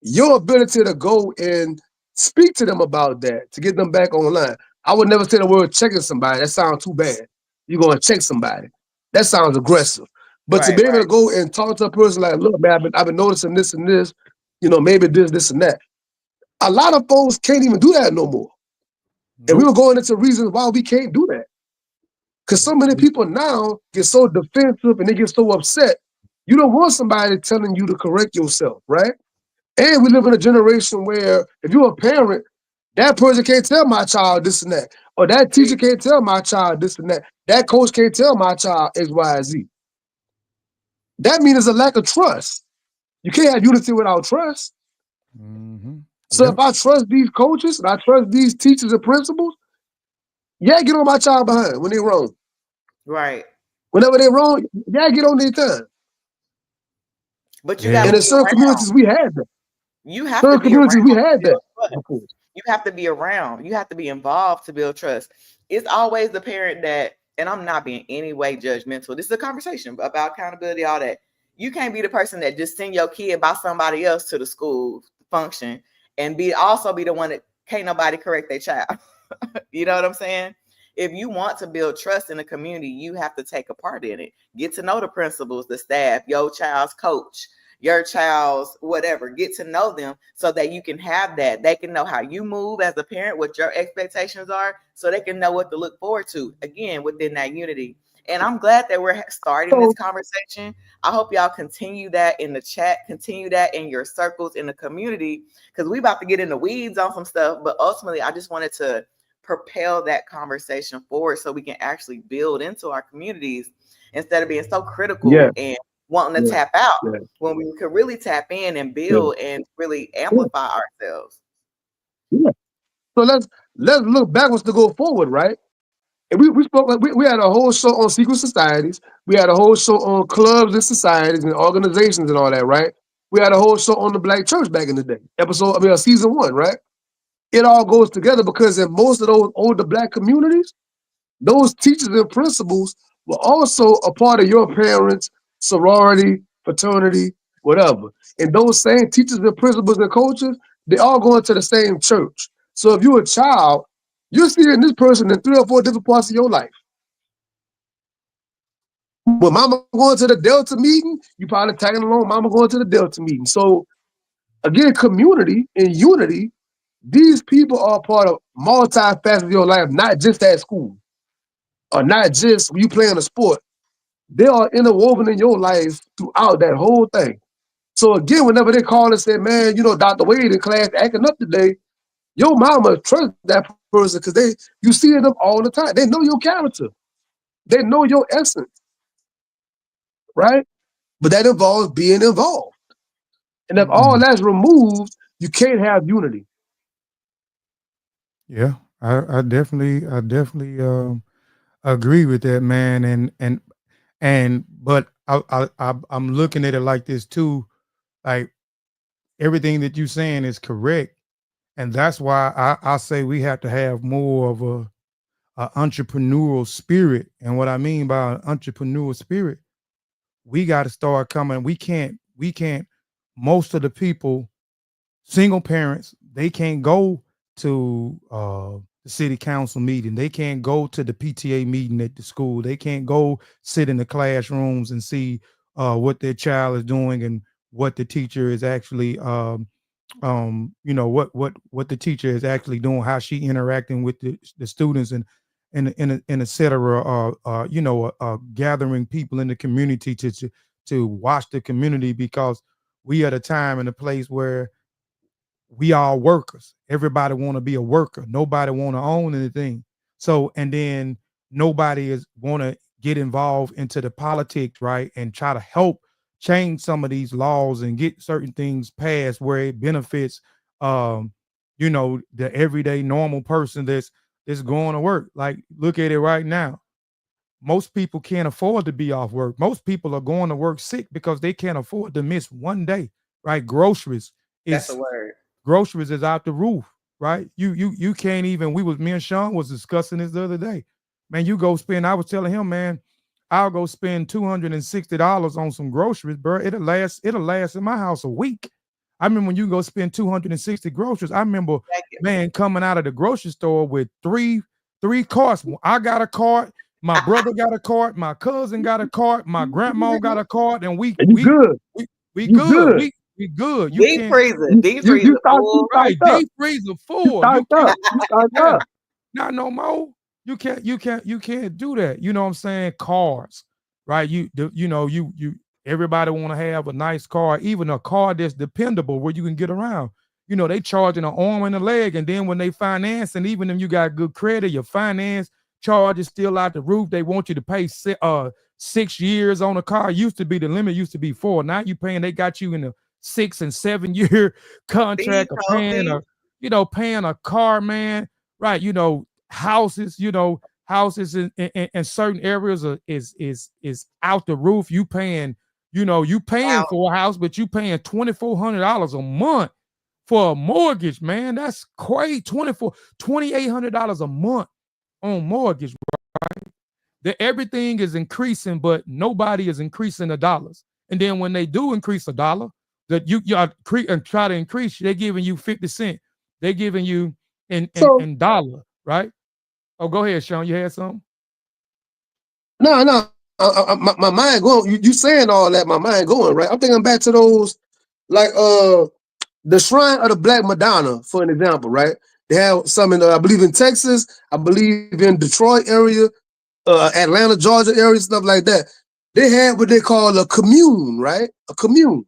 your ability to go and speak to them about that, to get them back online. I would never say the word checking somebody. That sounds too bad. You're going to check somebody. That sounds aggressive. But to be able to go and talk to a person like, look, man, I've been noticing this and this, maybe this and that. A lot of folks can't even do that no more. And we were going into reasons why we can't do that. Because so many people now get so defensive and they get so upset. You don't want somebody telling you to correct yourself, right? And we live in a generation where if you're a parent, that person can't tell my child this and that. Or that teacher can't tell my child this and that. That coach can't tell my child X, Y, Z. That means there's a lack of trust. You can't have unity without trust. Mm-hmm. So if I trust these coaches and I trust these teachers and principals, get on my child behind when they're wrong. Right. Whenever they're wrong, get on their time. But you got in certain communities we had that. You have to be communities around we had that. You have to be around. You have to be involved to build trust. It's always the parent that, and I'm not being any way judgmental. This is a conversation about accountability, all that. You can't be the person that just send your kid by somebody else to the school function and also be the one that can't nobody correct their child. You know what I'm saying? If you want to build trust in the community, you have to take a part in it. Get to know the principals, the staff, your child's coach, your child's whatever. Get to know them so that you can have that. They can know how you move as a parent, what your expectations are, so they can know what to look forward to, again, within that unity. And I'm glad that we're starting this conversation. I hope y'all continue that in the chat, continue that in your circles, in the community, because we about to get in the weeds on some stuff. But ultimately, I just wanted to propel that conversation forward so we can actually build into our communities instead of being so critical and wanting to tap out when we could really tap in and build and really amplify ourselves. Yeah. So let's look backwards to go forward, right? And we spoke, we had a whole show on secret societies. We had a whole show on clubs and societies and organizations and all that, right? We had a whole show on the Black church back in the day. Season 1, right? It all goes together because in most of those older Black communities, those teachers and principals were also a part of your parents' sorority, fraternity, whatever. And those same teachers and principals and coaches, they all going to the same church. So if you're a child, you're seeing this person in 3 or 4 different parts of your life. When mama going to the Delta meeting, you probably tagging along mama going to the Delta meeting. So again, community and unity, these people are part of multi-facets of your life, not just at school or not just when you playing a sport. They are interwoven in your life throughout that whole thing. So again, whenever they call and say, man, Dr. Wade in class acting up today, your mama trust that person because you see them all the time. They know your character. They know your essence, right? But that involves being involved. And if all that's removed, you can't have unity. Yeah, I definitely agree with that, man. But I'm looking at it like this too. Like everything that you're saying is correct, and that's why I say we have to have more of a entrepreneurial spirit. And what I mean by an entrepreneurial spirit, we got to start coming. We can't. Most of the people, single parents, they can't go to the city council meeting. They can't go to the PTA meeting at the school. They can't go sit in the classrooms and see what their child is doing and what the teacher is actually what the teacher is actually doing, how she interacting with the students and et cetera, gathering people in the community to watch the community, because we at a time and a place where we are workers. Everybody want to be a worker. Nobody want to own anything. So, and then nobody is want to get involved into the politics, right? And try to help change some of these laws and get certain things passed where it benefits, the everyday normal person that's going to work. Like, look at it right now. Most people can't afford to be off work. Most people are going to work sick because they can't afford to miss one day, right? That's a word. Groceries is out the roof, right? You can't even. Me and Sean was discussing this the other day. Man, you go spend. I was telling him, man, I'll go spend $260 on some groceries, bro. It'll last in my house a week. I remember when you go spend 260 groceries. I remember, man, coming out of the grocery store with three carts. I got a cart. My brother got a cart. My cousin got a cart. My grandma got a cart, and we good. We good. We good. You Deep can't freezer. Deep freezer full. right. Deep freezer full. You can't. You stocked up. Not no more. You can't do that. You know what I'm saying? Cars, right? You everybody want to have a nice car, even a car that's dependable where you can get around. They charging an arm and a leg, and then when they finance, and even if you got good credit, your finance charge is still out the roof. They want you to pay 6 years on a car. Used to be the limit used to be 4. Now you paying. They got you in a 6 and 7 year contract, paying a car, man. Right? Houses. Houses in certain areas is out the roof. You paying for a house, but you paying $2,400 a month for a mortgage, man. That's crazy. $2,800 a month on mortgage, right? Everything is increasing, but nobody is increasing the dollars. And then when they do increase a dollar, that you try to increase, they're giving you 50 cents. They're giving you in dollar, right? Oh, go ahead, Sean. You had something? No. My mind going. You saying all that? My mind going right. I'm thinking back to those, like the Shrine of the Black Madonna, for an example, right? They have some in, I believe in Texas, I believe in Detroit area, Atlanta, Georgia area, stuff like that. They had what they call a commune, right? A commune.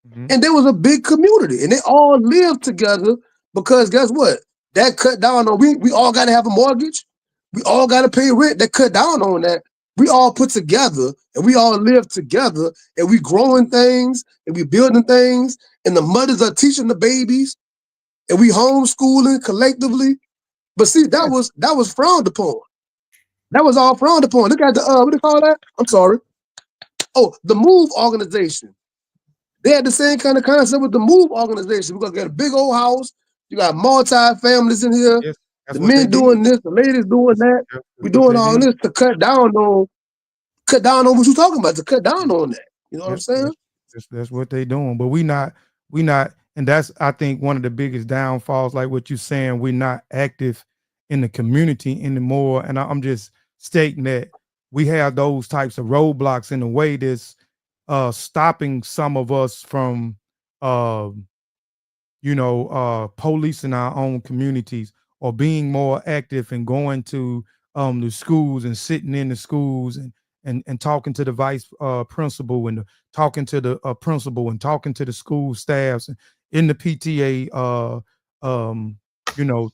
Mm-hmm. And there was a big community, and they all lived together because guess what? That cut down on, we all got to have a mortgage. We all got to pay rent. That cut down on that. We all put together, and we all live together, and we growing things, and we building things, and the mothers are teaching the babies, and we homeschooling collectively. But see, that was frowned upon. That was all frowned upon. Look at the what do you call that? I'm sorry. Oh, the MOVE organization. They had the same kind of concept with the MOVE organization. We're gonna get a big old house. You got multi-families in here. Yes, the men doing this, the ladies doing that. We're doing all this to cut down on what you're talking about, to cut down on that. You know what I'm saying? That's what they doing. But we not, and that's, I think, one of the biggest downfalls, like what you're saying, we're not active in the community anymore. And I'm just stating that we have those types of roadblocks in the way that's stopping some of us from policing our own communities or being more active and going to the schools and sitting in the schools and talking to the vice principal and talking to the principal and talking to the school staffs and in the PTA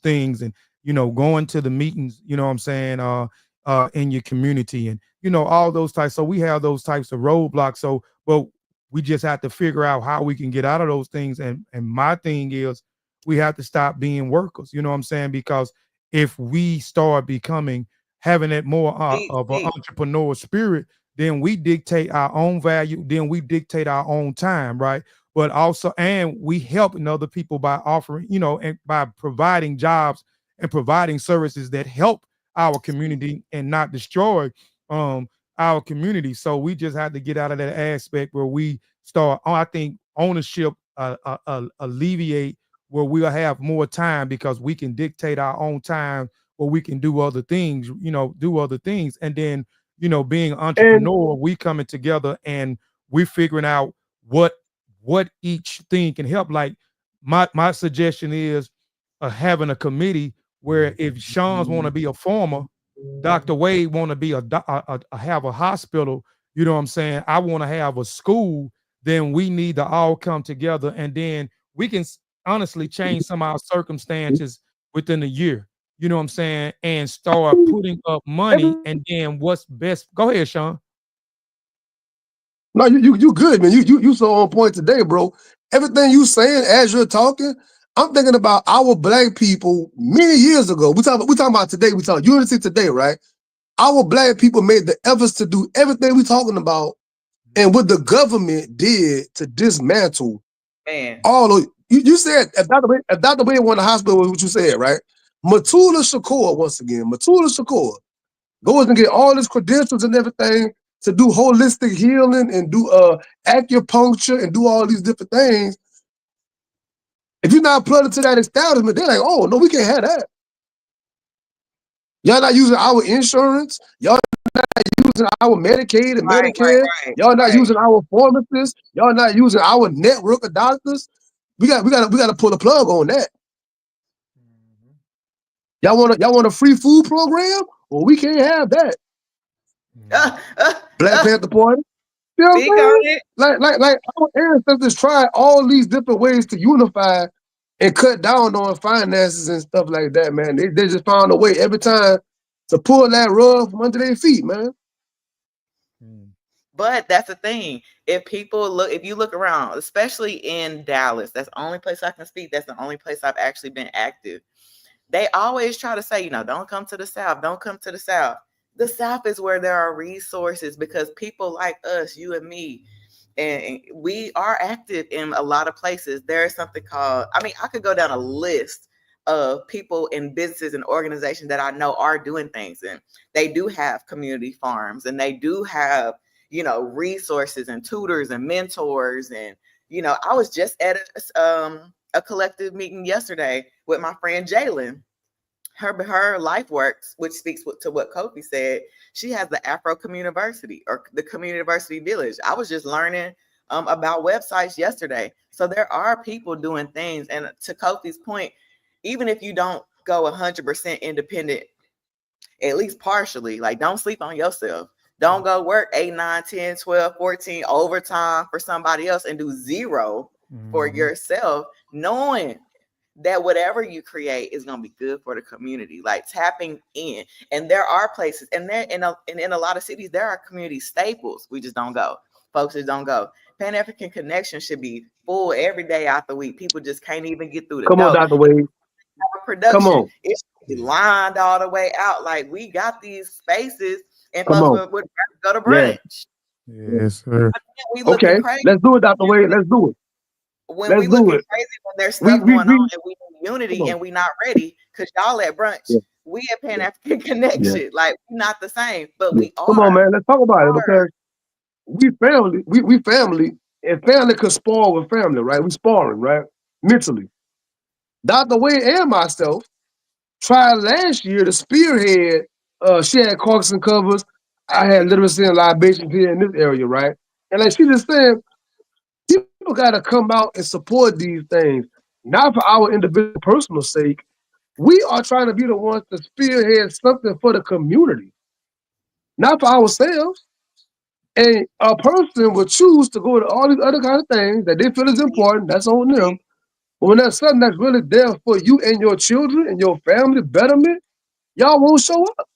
things, and going to the meetings, what I'm saying, in your community, and all those types. So we have those types of roadblocks. So, but we just have to figure out how we can get out of those things. And my thing is, we have to stop being workers. You know what I'm saying? Because if we start becoming having that more of an entrepreneur spirit, then we dictate our own value. Then we dictate our own time, right? But also, and we helping other people by offering, and by providing jobs and providing services that help our community and not destroy our community. So we just have to get out of that aspect where we start. I think ownership alleviate where we'll have more time because we can dictate our own time, or we can do other things. And then being an entrepreneur, we coming together and we figuring out what each thing can help. Like my suggestion is having a committee where if Sean's want to be a farmer, Dr. Wade want to be have a hospital, you know what I'm saying? I want to have a school. Then we need to all come together, and then we can honestly change some of our circumstances within a year. You know what I'm saying? And start putting up money, and then what's best. Go ahead, Sean. No, you good, man. You so on point today, bro. Everything you saying as you're talking, I'm thinking about our black people many years ago. We talking about today. We talking unity today, right? Our black people made the efforts to do everything we talking about, and what the government did to dismantle all of you said. If Dr. Wade won the hospital, was what you said, right? Matula Shakur, once again, Matula Shakur goes and get all his credentials and everything to do holistic healing and do acupuncture and do all these different things. If you're not plugged into that establishment, they're like, oh, no, we can't have that. Y'all not using our insurance. Y'all not using our Medicaid and Medicare. Y'all not using our pharmacists. Y'all not using our network of doctors. We got to pull a plug on that. Y'all want a free food program? Well, we can't have that. Black Panther Party. You know what I'm saying? Like our ancestors tried all these different ways to unify and cut down on finances and stuff like that, man. They just found a way every time to pull that rug from under their feet, man. But that's the thing. If you look around, especially in Dallas, that's the only place I can speak. That's the only place I've actually been active. They always try to say, don't come to the South. Don't come to the South. The South is where there are resources, because people like us, you and me, and we are active in a lot of places. There is something called, I could go down a list of people and businesses and organizations that I know are doing things. And they do have community farms, and they do have, resources and tutors and mentors. And, I was just at a collective meeting yesterday with my friend Jalen. Her life works, which speaks to what Kofi said. She has the Afro Communiversity, or the Communiversity Village. I was just learning about websites yesterday. So there are people doing things. And to Kofi's point, even if you don't go 100% independent, at least partially, like, don't sleep on yourself. Don't go work 8, 9, 10, 12, 14 overtime for somebody else and do zero for yourself, knowing that whatever you create is going to be good for the community. Like, tapping in. And there are places, and there in a lot of cities, there are community staples. We just don't go. Folks just don't go. Pan-African Connection should be full every day out the week. People just can't even get through the door. Come on, Dr. Wade. Production, come on. It should be lined all the way out. Like, we got these spaces, and folks would go to brunch. Yes, sir. Okay, let's do it, Dr. Wade. Let's do it. When we looking crazy, when there's stuff going on, and we need unity, and we not ready, because y'all at brunch, we at Pan African Connection, like, we not the same, but we are. Come on, man, let's talk about it, because we family, and family could spar with family, right? We sparring, right? Mentally. Dr. Wade and myself tried last year to spearhead. She had caucus and covers. I had literacy and libations here in this area, right? And like she just said, people got to come out and support these things, not for our individual personal sake. We are trying to be the ones to spearhead something for the community, not for ourselves. And a person will choose to go to all these other kind of things that they feel is important. That's on them. But when there's something that's really there for you and your children and your family betterment, y'all won't show up.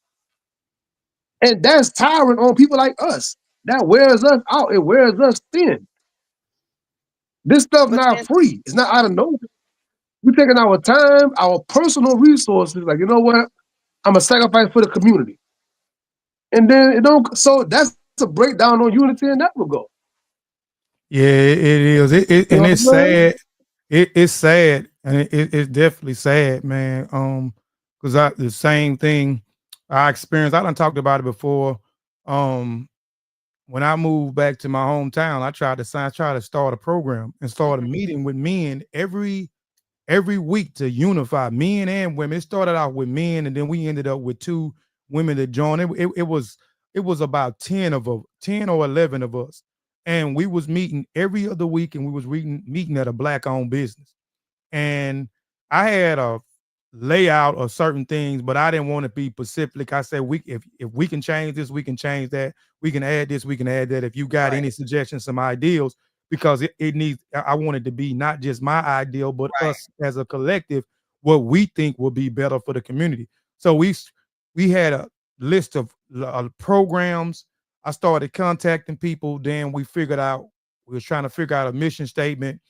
And that's tiring on people like us. That wears us out. It wears us thin. This stuff But not then, free. It's not out of nowhere. We're taking our time, our personal resources. Like, you know what? I'm a sacrifice for the community. And then it don't. So that's a breakdown on unity in that regard. Yeah, it is. You know And what I'm it's saying? sad. It's sad, and it's definitely sad, man. Because the same thing I experienced. I done talked about it before. When I moved back to my hometown, I tried to start a program and start a meeting with men every week to unify men and women. It started out with men, and then we ended up with 2 women that joined. It was about 10 or 11 of us, and we was meeting every other week, and we was meeting at a black-owned business. And I had a layout of certain things, but I didn't want to be specific. I said, if we can change this, we can change that. We can add this, we can add that. If you got any suggestions, some ideals, because it needs. I want it to be not just my ideal, but us as a collective, what we think will be better for the community. So we had a list of programs. I started contacting people. Then we was trying to figure out a mission statement.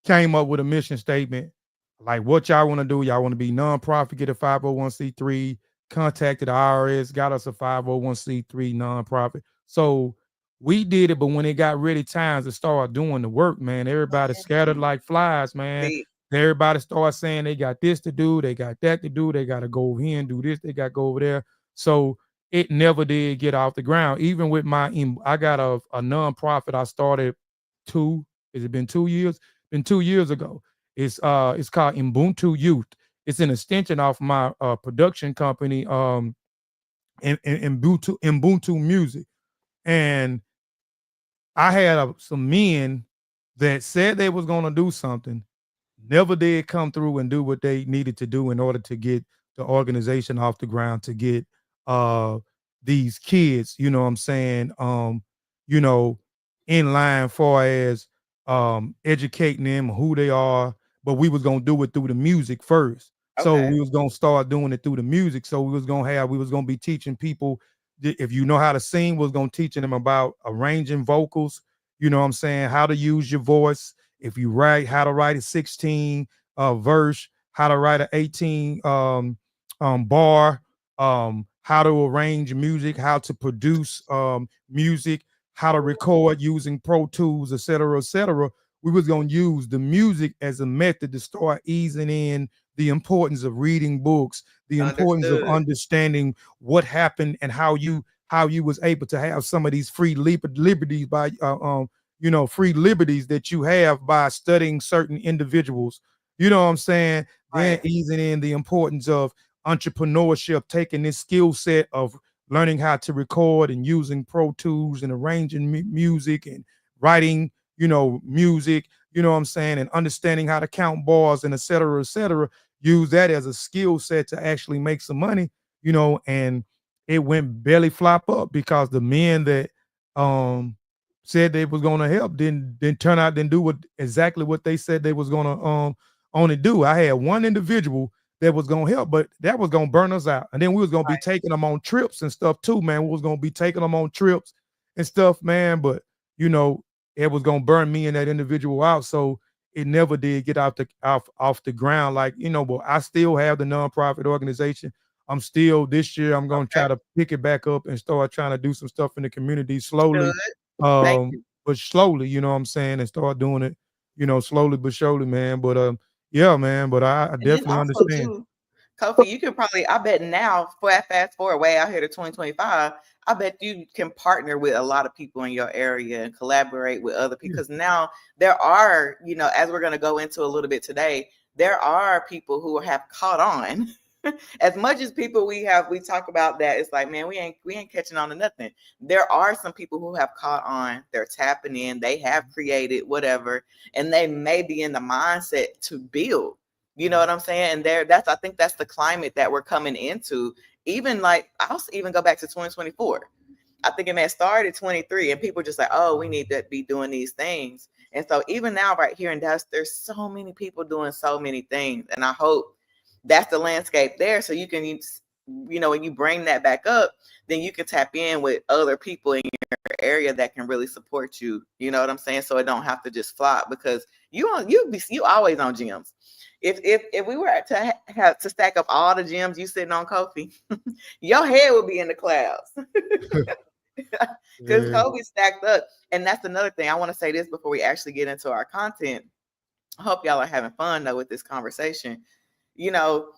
Came up with a mission statement, like what y'all want to do. Y'all want to be nonprofit, get a 501c3, contacted the IRS, got us a 501c3 nonprofit. So we did it, but when it got really time to start doing the work, man, everybody scattered like flies, man. Everybody started saying they got this to do, they got that to do, they got to go over here and do this, they got to go over there. So it never did get off the ground. Even with I got a nonprofit I started has it been 2 years? Been 2 years ago. It's called Ubuntu Youth. It's an extension of my production company, in Ubuntu Music. And I had some men that said they was going to do something, never did come through and do what they needed to do in order to get the organization off the ground, to get these kids, you know what I'm saying, you know, in line far as educating them who they are. But we was gonna do it through the music first. So we was gonna start doing it through the music. So we was gonna be teaching people, if you know how to sing, we was gonna teaching them about arranging vocals, you know what I'm saying, how to use your voice. If you write, how to write a 16 verse, how to write an 18 bar, how to arrange music, how to produce music, how to record using Pro Tools, et cetera, et cetera. We was gonna use the music as a method to start easing in the importance of reading books, the importance of understanding what happened and how you was able to have some of these free liberties by free liberties that you have by studying certain individuals. You know what I'm saying? Then easing in the importance of entrepreneurship, taking this skill set of learning how to record and using Pro Tools and arranging music and writing, music, you know what I'm saying, and understanding how to count bars and et cetera, use that as a skill set to actually make some money, and it went belly flop up because the men that said they was gonna help didn't turn out, didn't do exactly what they said they was gonna only do. I had one individual that was gonna help, but that was gonna burn us out. And then we was gonna be taking them on trips and stuff too, man. We was gonna be taking them on trips and stuff, man. But it was gonna burn me and that individual out. So it never did get off the ground. Like, but I still have the nonprofit organization. I'm still, this year, I'm gonna try to pick it back up and start trying to do some stuff in the community slowly. But slowly, you know what I'm saying, and start doing it, slowly but surely, man. But yeah, man, but I definitely understand. Too, Kofi, you can probably, I bet now, fast forward way out here to 2025, I bet you can partner with a lot of people in your area and collaborate with other people. Because now there are, as we're going to go into a little bit today, there are people who have caught on. As much as people we talk about that, it's like, man, we ain't catching on to nothing. There are some people who have caught on, they're tapping in, they have created whatever, and they may be in the mindset to build. You know what I'm saying? And I think that's the climate that we're coming into. Even like, I'll even go back to 2024. I think it may have started 23, and people just like, oh, we need to be doing these things. And so even now, right here in Dallas, there's so many people doing so many things. And I hope that's the landscape there. So you can, you know, when you bring that back up, then you can tap in with other people in your area that can really support you. You know what I'm saying? So it don't have to just flop, because you always on gyms. If we were to have to stack up all the gyms you sitting on, Kofi, your head would be in the clouds. Because Kobe stacked up. And that's another thing. I want to say this before we actually get into our content. I hope y'all are having fun though with this conversation. You know,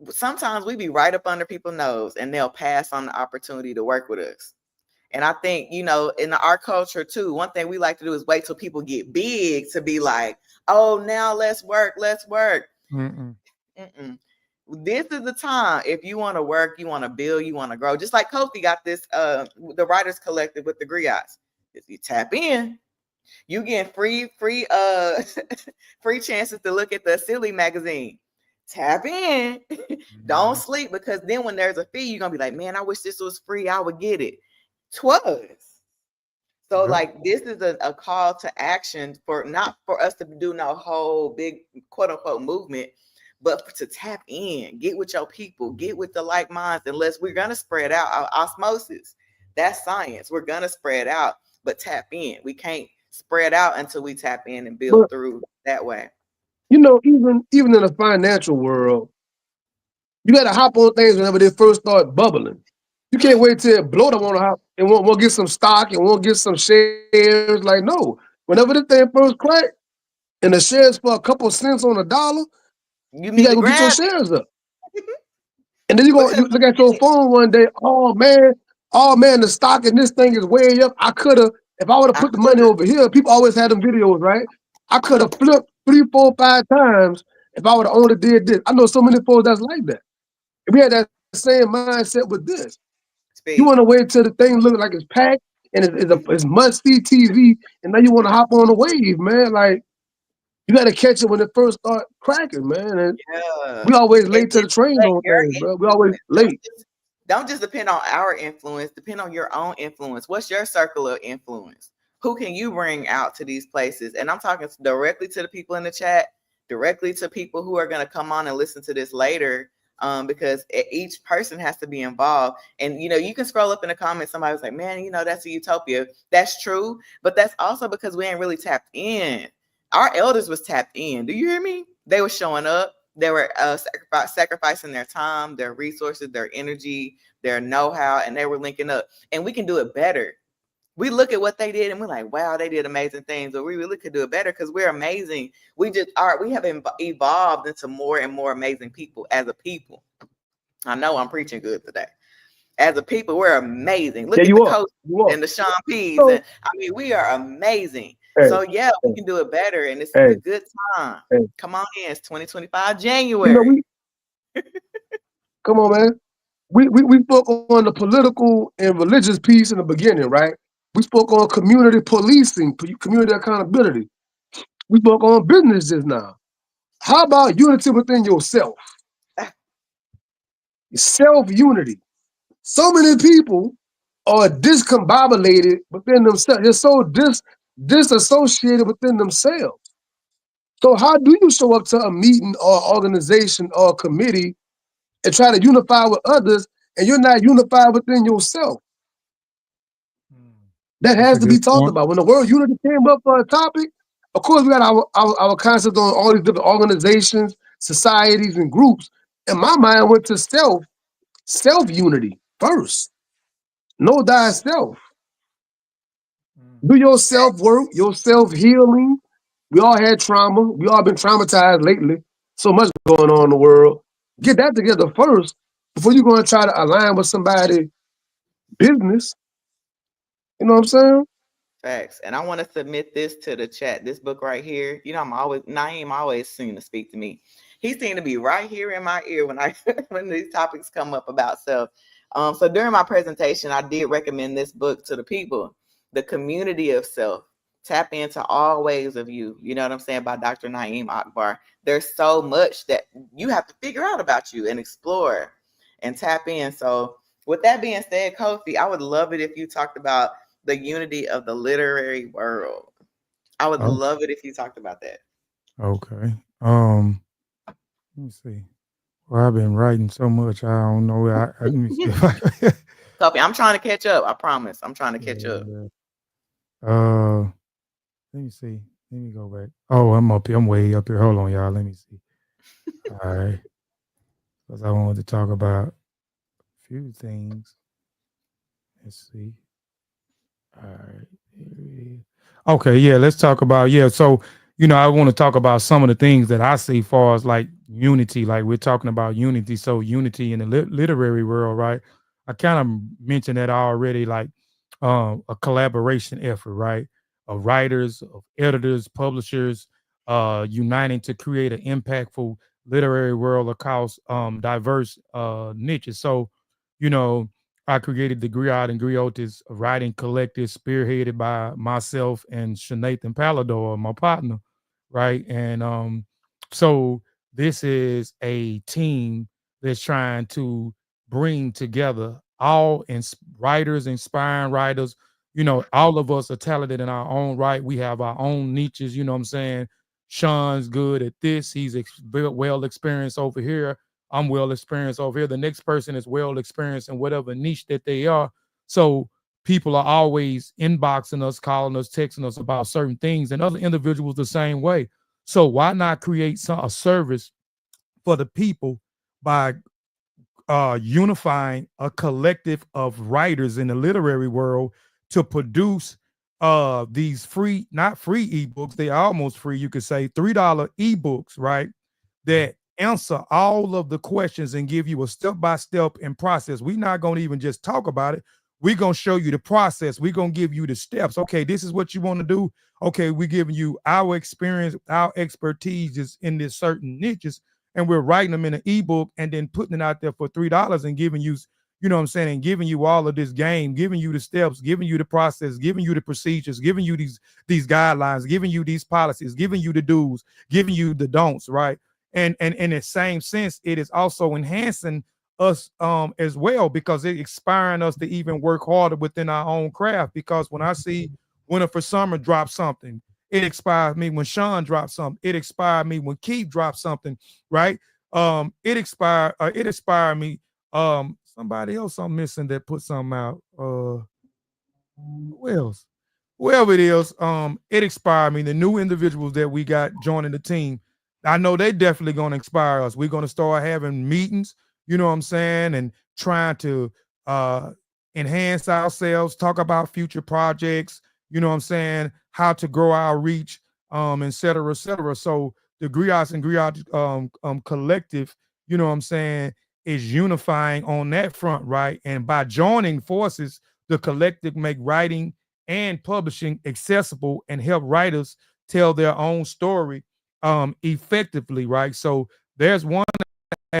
sometimes we be right up under people's nose and they'll pass on the opportunity to work with us. And I think, you know, in our culture too, one thing we like to do is wait till people get big to be like, oh, now let's work. Mm-mm. This is the time. If you want to work, you want to build, you want to grow. Just like Kofi got this, the Writers Collective with the Griots. If you tap in, you get free free chances to look at the Silly magazine. Tap in. Don't sleep, because then when there's a fee, you're gonna be like, man, I wish this was free. I would get it. 'Twas. So like this is a call to action for not for us to do no whole big quote unquote movement, but to tap in, get with your people, get with the like minds, unless we're gonna spread out osmosis. That's science. We're gonna spread out, but tap in. We can't spread out until we tap in and build through that way. You know, even in the financial world, you got to hop on things whenever they first start bubbling. You can't wait till it blow. Don't want to hop and want get some stock and want get some shares. Like, no, whenever the thing first crack and the shares for a couple cents on a dollar, you gotta go get your shares up. And then you look at your phone one day. Oh man, the stock in this thing is way up. I could have, if I would have put the money over here. People always had them videos, right? I could have flipped 3, 4, 5 times if I would have only did this. I know so many folks that's like that. If we had that same mindset with this, you want to wait till the thing look like it's packed and it's must-see TV, and now you want to hop on the wave, man. Like, you got to catch it when it first start cracking, man. And we always late to the train on things, bro. We always late. Don't just depend on our influence. Depend on your own influence. What's your circle of influence? Who can you bring out to these places? And I'm talking directly to the people in the chat, directly to people who are going to come on and listen to this later, because each person has to be involved. And, you know, you can scroll up in the comments. Somebody was like, man, you know, that's a utopia. That's true. But that's also because we ain't really tapped in. Our elders was tapped in. Do you hear me? They were showing up. They were sacrificing their time, their resources, their energy, their know-how, and they were linking up. And we can do it better. We look at what they did and we're like, wow, they did amazing things, but we really could do it better because we're amazing. We have evolved into more and more amazing people as a people. I know I'm preaching good today. As a people, we're amazing. Look at the coach and the Sean Peas. And I mean, we are amazing. So yeah, we can do it better, and it's a good time. Come on in, it's 2025 January. You know, come on, man. We spoke on the political and religious piece in the beginning, right? We spoke on community policing, community accountability. We spoke on business just now. How about unity within yourself? Self-unity. So many people are discombobulated within themselves. They're so disassociated within themselves. So how do you show up to a meeting or organization or a committee and try to unify with others and you're not unified within yourself? That has to be talked about. When the word unity came up for a topic, of course we got our concept on all these different organizations, societies, and groups. And my mind went to self-unity first. Know thyself. Do your self-work, your self-healing. We all had trauma. We all been traumatized lately. So much going on in the world. Get that together first before you're going to try to align with somebody's business. You know what I'm saying? Facts. And I want to submit this to the chat. This book right here. You know, Naeem always seem to speak to me. He seemed to be right here in my ear when these topics come up about self. So during my presentation, I did recommend this book to the people, The Community of Self. Tap into all ways of you. You know what I'm saying? By Dr. Naeem Akbar. There's so much that you have to figure out about you and explore and tap in. So With that being said, Kofi, I would love it if you talked about the unity of the literary world. I would love it if you talked about that. Okay. Let me see. Well, I've been writing so much, I don't know. Let me see if I Kofi, I'm trying to catch up. I promise. I'm trying to catch up. Let me see. Let me go back. Oh, I'm up here. I'm way up here. Hold on, y'all. Let me see. All right. Because I wanted to talk about a few things. Let's see. All right. Okay, yeah, let's talk about, so, I want to talk about some of the things that I see far as like unity, like we're talking about unity. So unity in the literary world, right? I kind of mentioned that already, like a collaboration effort, right? Of writers, of editors, publishers, uniting to create an impactful literary world across diverse niches. So, you know, I created the Griot and Griottes writing collective spearheaded by myself and Seanathan Polidore, my partner, right? And so this is a team that's trying to bring together all writers, inspiring writers. All of us are talented in our own right. We have our own niches, you know what I'm saying? Sean's good at this. He's well experienced over here. I'm well experienced over here. The next person is well experienced in whatever niche that they are. So people are always inboxing us, calling us, texting us about certain things, and other individuals the same way. So why not create a service for the people by unifying a collective of writers in the literary world to produce these free, not free ebooks, they are almost free, you could say $3 ebooks, right? That answer all of the questions and give you a step-by-step and process. We're not going to even just talk about it. We're going to show you the process. We're going to give you the steps. Okay, this is what you want to do. Okay, we're giving you our experience, our expertise is in this certain niches, and we're writing them in an ebook and then putting it out there for $3 and giving you, you know what I'm saying, and giving you all of this game, giving you the steps, giving you the process, giving you the procedures, giving you these guidelines, giving you these policies, giving you the do's, giving you the don'ts, right? And in the same sense, it is also enhancing us as well, because it's inspiring us to even work harder within our own craft. Because when I see Winter for Summer drop something, it inspires me. When Sean drops something, it inspired me. When Keith drops something, right? It inspired me. Somebody else I'm missing that put something out. Who else? Whoever it is, it inspired me. The new individuals that we got joining the team, I know they definitely gonna inspire us. We're gonna start having meetings, you know what I'm saying, and trying to enhance ourselves, talk about future projects, you know what I'm saying, how to grow our reach, et cetera, et cetera. So the Griots and Griot collective, you know what I'm saying, is unifying on that front, right? And by joining forces, the collective make writing and publishing accessible and help writers tell their own story effectively, right? So there's one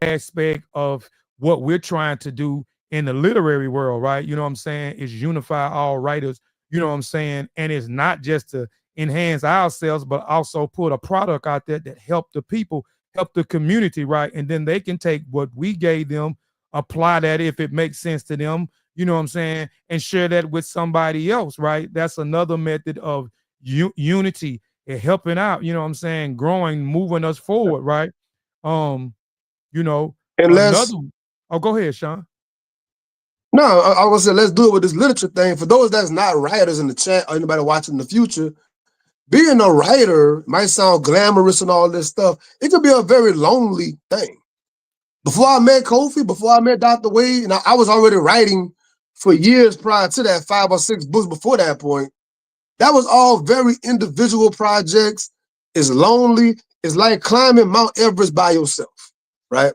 aspect of what we're trying to do in the literary world, right? You know what I'm saying? Is unify all writers, you know what I'm saying? And it's not just to enhance ourselves, but also put a product out there that help the people, help the community, right? And then they can take what we gave them, apply that if it makes sense to them, you know what I'm saying, and share that with somebody else, right? That's another method of unity and helping out, you know what I'm saying, growing, moving us forward, right? You know, And go ahead, Sean. No, I was saying let's do it with this literature thing. For those that's not writers in the chat or anybody watching in the future, being a writer might sound glamorous and all this stuff. It could be a very lonely thing. Before I met Kofi, before I met Dr. Wade, and I was already writing for years prior to that, 5 or 6 books before that point. That was all very individual projects. It's lonely. It's like climbing Mount Everest by yourself, right?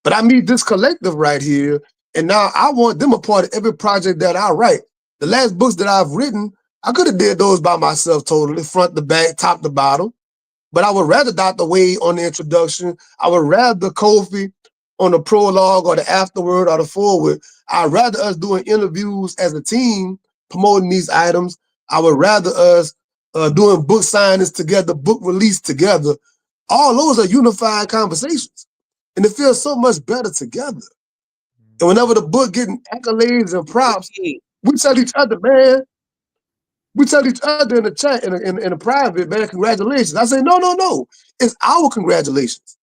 But I meet this collective right here, and now I want them a part of every project that I write. The last books that I've written, I could have did those by myself totally, front to back, top to bottom. But I would rather Dr. Wade on the introduction. I would rather Kofi on the prologue or the afterword or the forward. I'd rather us doing interviews as a team promoting these items. I would rather us doing book signings together, book release together. All those are unified conversations. And it feels so much better together. And whenever the book getting accolades and props, we tell each other, man. We tell each other in the chat, in a private, man, congratulations. I say, no. It's our congratulations.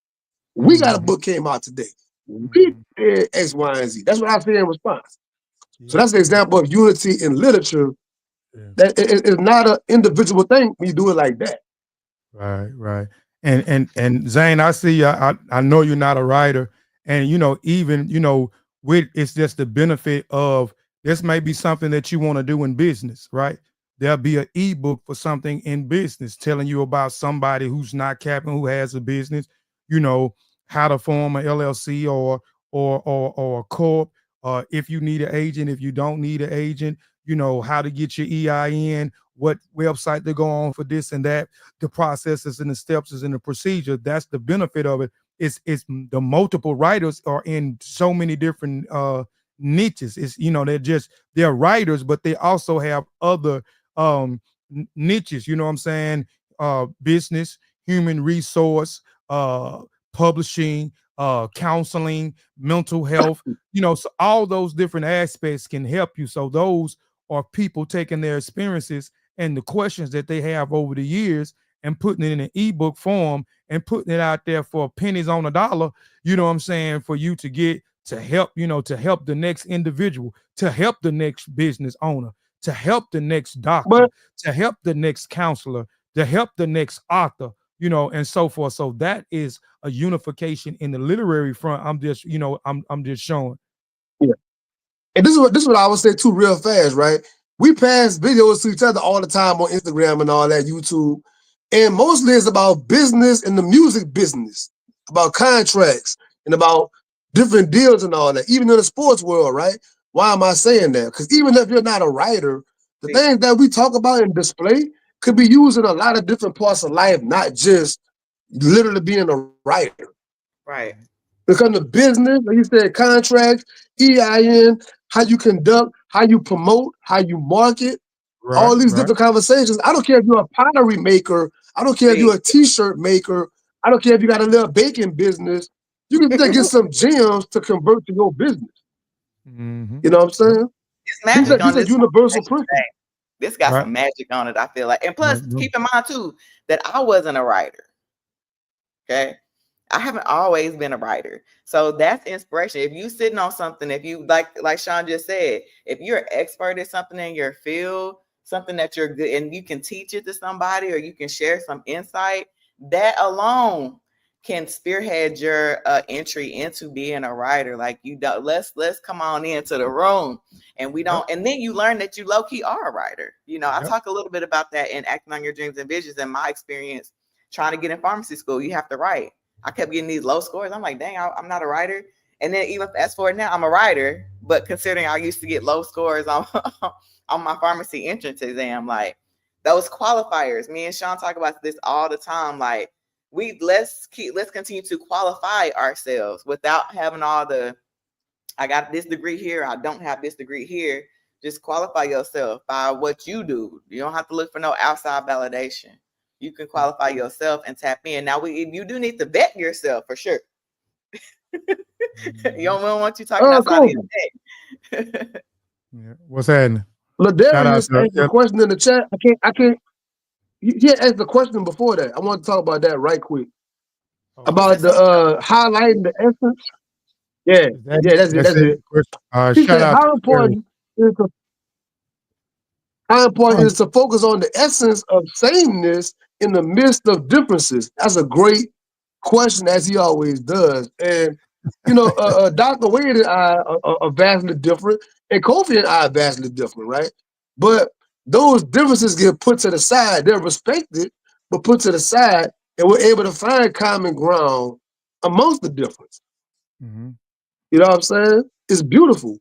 We got a book came out today. We did X, Y, and Z. That's what I say in response. So that's the example of unity in literature. That is not an individual thing when you do it like that. Right. And Zane, I see. I know you're not a writer, and even with it's just the benefit of this may be something that you want to do in business, right? There'll be an ebook for something in business telling you about somebody who's not capping, who has a business, how to form an LLC or a corp, if you need an agent, if you don't need an agent, how to get your EIN, what website to go on for this and that, the processes and the steps and the procedure. That's the benefit of it. It's the multiple writers are in so many different niches. It's they're writers, but they also have other niches, what I'm saying? Business, human resource, publishing, counseling, mental health, so all those different aspects can help you. So those are people taking their experiences and the questions that they have over the years and putting it in an ebook form and putting it out there for pennies on a dollar, what I'm saying, for you to get to help, to help the next individual, to help the next business owner, to help the next doctor, to help the next counselor, to help the next author, and so forth. So that is a unification in the literary front. I'm just, I'm just showing. Yeah. And this is what I would say too, real fast, right? We pass videos to each other all the time on Instagram and all that, YouTube. And mostly it's about business and the music business, about contracts and about different deals and all that, even in the sports world, right? Why am I saying that? Because even if you're not a writer, the things that we talk about and display could be used in a lot of different parts of life, not just literally being a writer. Right. Because the business, like you said, contracts, EIN, how you conduct, how you promote, how you market, all these different conversations. I don't care if you're a pottery maker. I don't care if you're a t-shirt maker. I don't care if you got a little baking business. You can get some gems to convert to your business. Mm-hmm. You know what I'm saying? It's magic on this this universal principle. This got some magic on it, I feel like. And plus, keep in mind too that I wasn't a writer. Okay. I haven't always been a writer. So that's inspiration. If you sitting on something, if you like Sean just said, if you're an expert at something in your field, something that you're good and you can teach it to somebody or you can share some insight, that alone can spearhead your entry into being a writer. Like you don't let's come on into the room and we don't, and then you learn that you low-key are a writer. I talk a little bit about that in Acting on Your Dreams and Visions. In my experience trying to get in pharmacy school, you have to write. I kept getting these low scores. I'm like, dang, I'm not a writer. And then even fast forward now, I'm a writer. But considering I used to get low scores on my pharmacy entrance exam, like those qualifiers, me and Sean talk about this all the time. Like let's continue to qualify ourselves without having all the, I got this degree here, I don't have this degree here. Just qualify yourself by what you do. You don't have to look for no outside validation. You can qualify yourself and tap in. Now, you do need to vet yourself for sure. You don't want you talking outside of your head. What's happening? Ladarius asked the question in the chat. I can't. He asked the question before that. I want to talk about that right quick. About the highlighting the essence. That's it. He said, how important is to focus on the essence of sameness in the midst of differences? That's a great question, as he always does. And Dr. Wade and I are vastly different, and Kofi and I are vastly different, right? But those differences get put to the side. They're respected, but put to the side, and we're able to find common ground amongst the difference. Mm-hmm. You know what I'm saying? It's beautiful.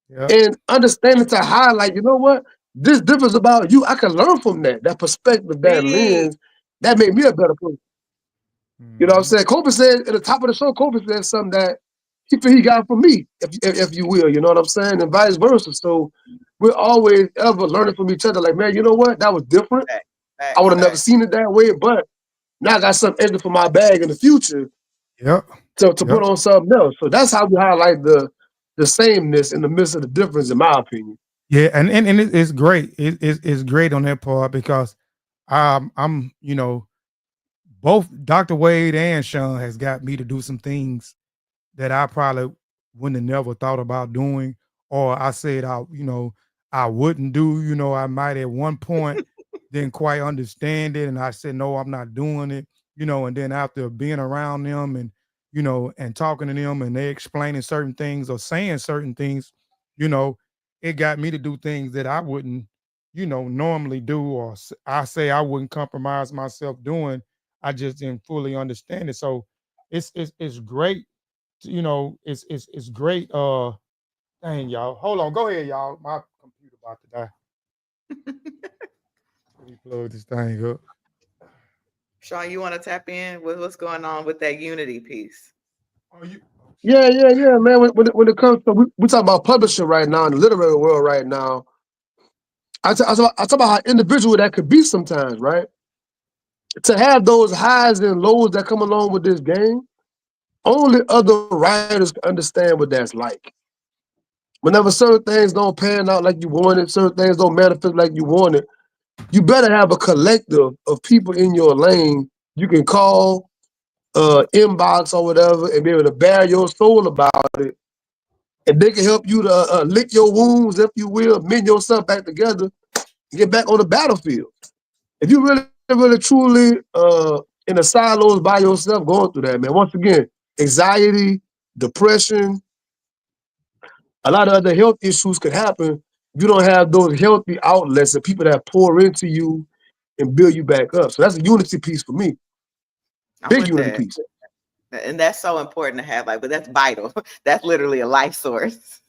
Yep. And understanding to highlight, you know what? This difference about you, I can learn from that perspective, that lens, that made me a better person. Mm-hmm. You know what I'm saying? Kofi said at the top of the show, Kofi said something that he got from me, if you will, you know what I'm saying? And vice versa. So we're always ever learning from each other. Like, man, you know what? That was different. I would have never seen it that way, but now I got something extra for my bag in the future. Yep. To put on something else. So that's how we highlight the the sameness in the midst of the difference, in my opinion. Yeah, and it's great. It's great on that part because I'm both Dr. Wade and Sean has got me to do some things that I probably wouldn't have never thought about doing, or I said I wouldn't do. I might at one point didn't quite understand it, and I said no, I'm not doing it. And then after being around them and and talking to them, and they explaining certain things or saying certain things, you know, it got me to do things that I wouldn't, normally do, or I say I wouldn't compromise myself doing. I just didn't fully understand it. So it's great, it's great. Dang, y'all. Hold on, go ahead, y'all. My computer about to die. Let me plug this thing up. Sean, you want to tap in with what's going on with that unity piece? Oh, you Yeah, man. When it comes to we talk about publishing right now in the literary world right now. I talk about how individual that could be sometimes, right? To have those highs and lows that come along with this game, only other writers can understand what that's like. Whenever certain things don't pan out like you wanted, certain things don't manifest like you wanted, you better have a collective of people in your lane you can call, inbox or whatever, and be able to bear your soul about it. And they can help you to lick your wounds, if you will, mend yourself back together, and get back on the battlefield. If you really, truly in the silos by yourself going through that, man, once again, anxiety, depression, a lot of other health issues could happen if you don't have those healthy outlets and people that pour into you and build you back up. So that's a unity piece for me. Big unity piece. And that's so important to have, but that's vital. That's literally a life source.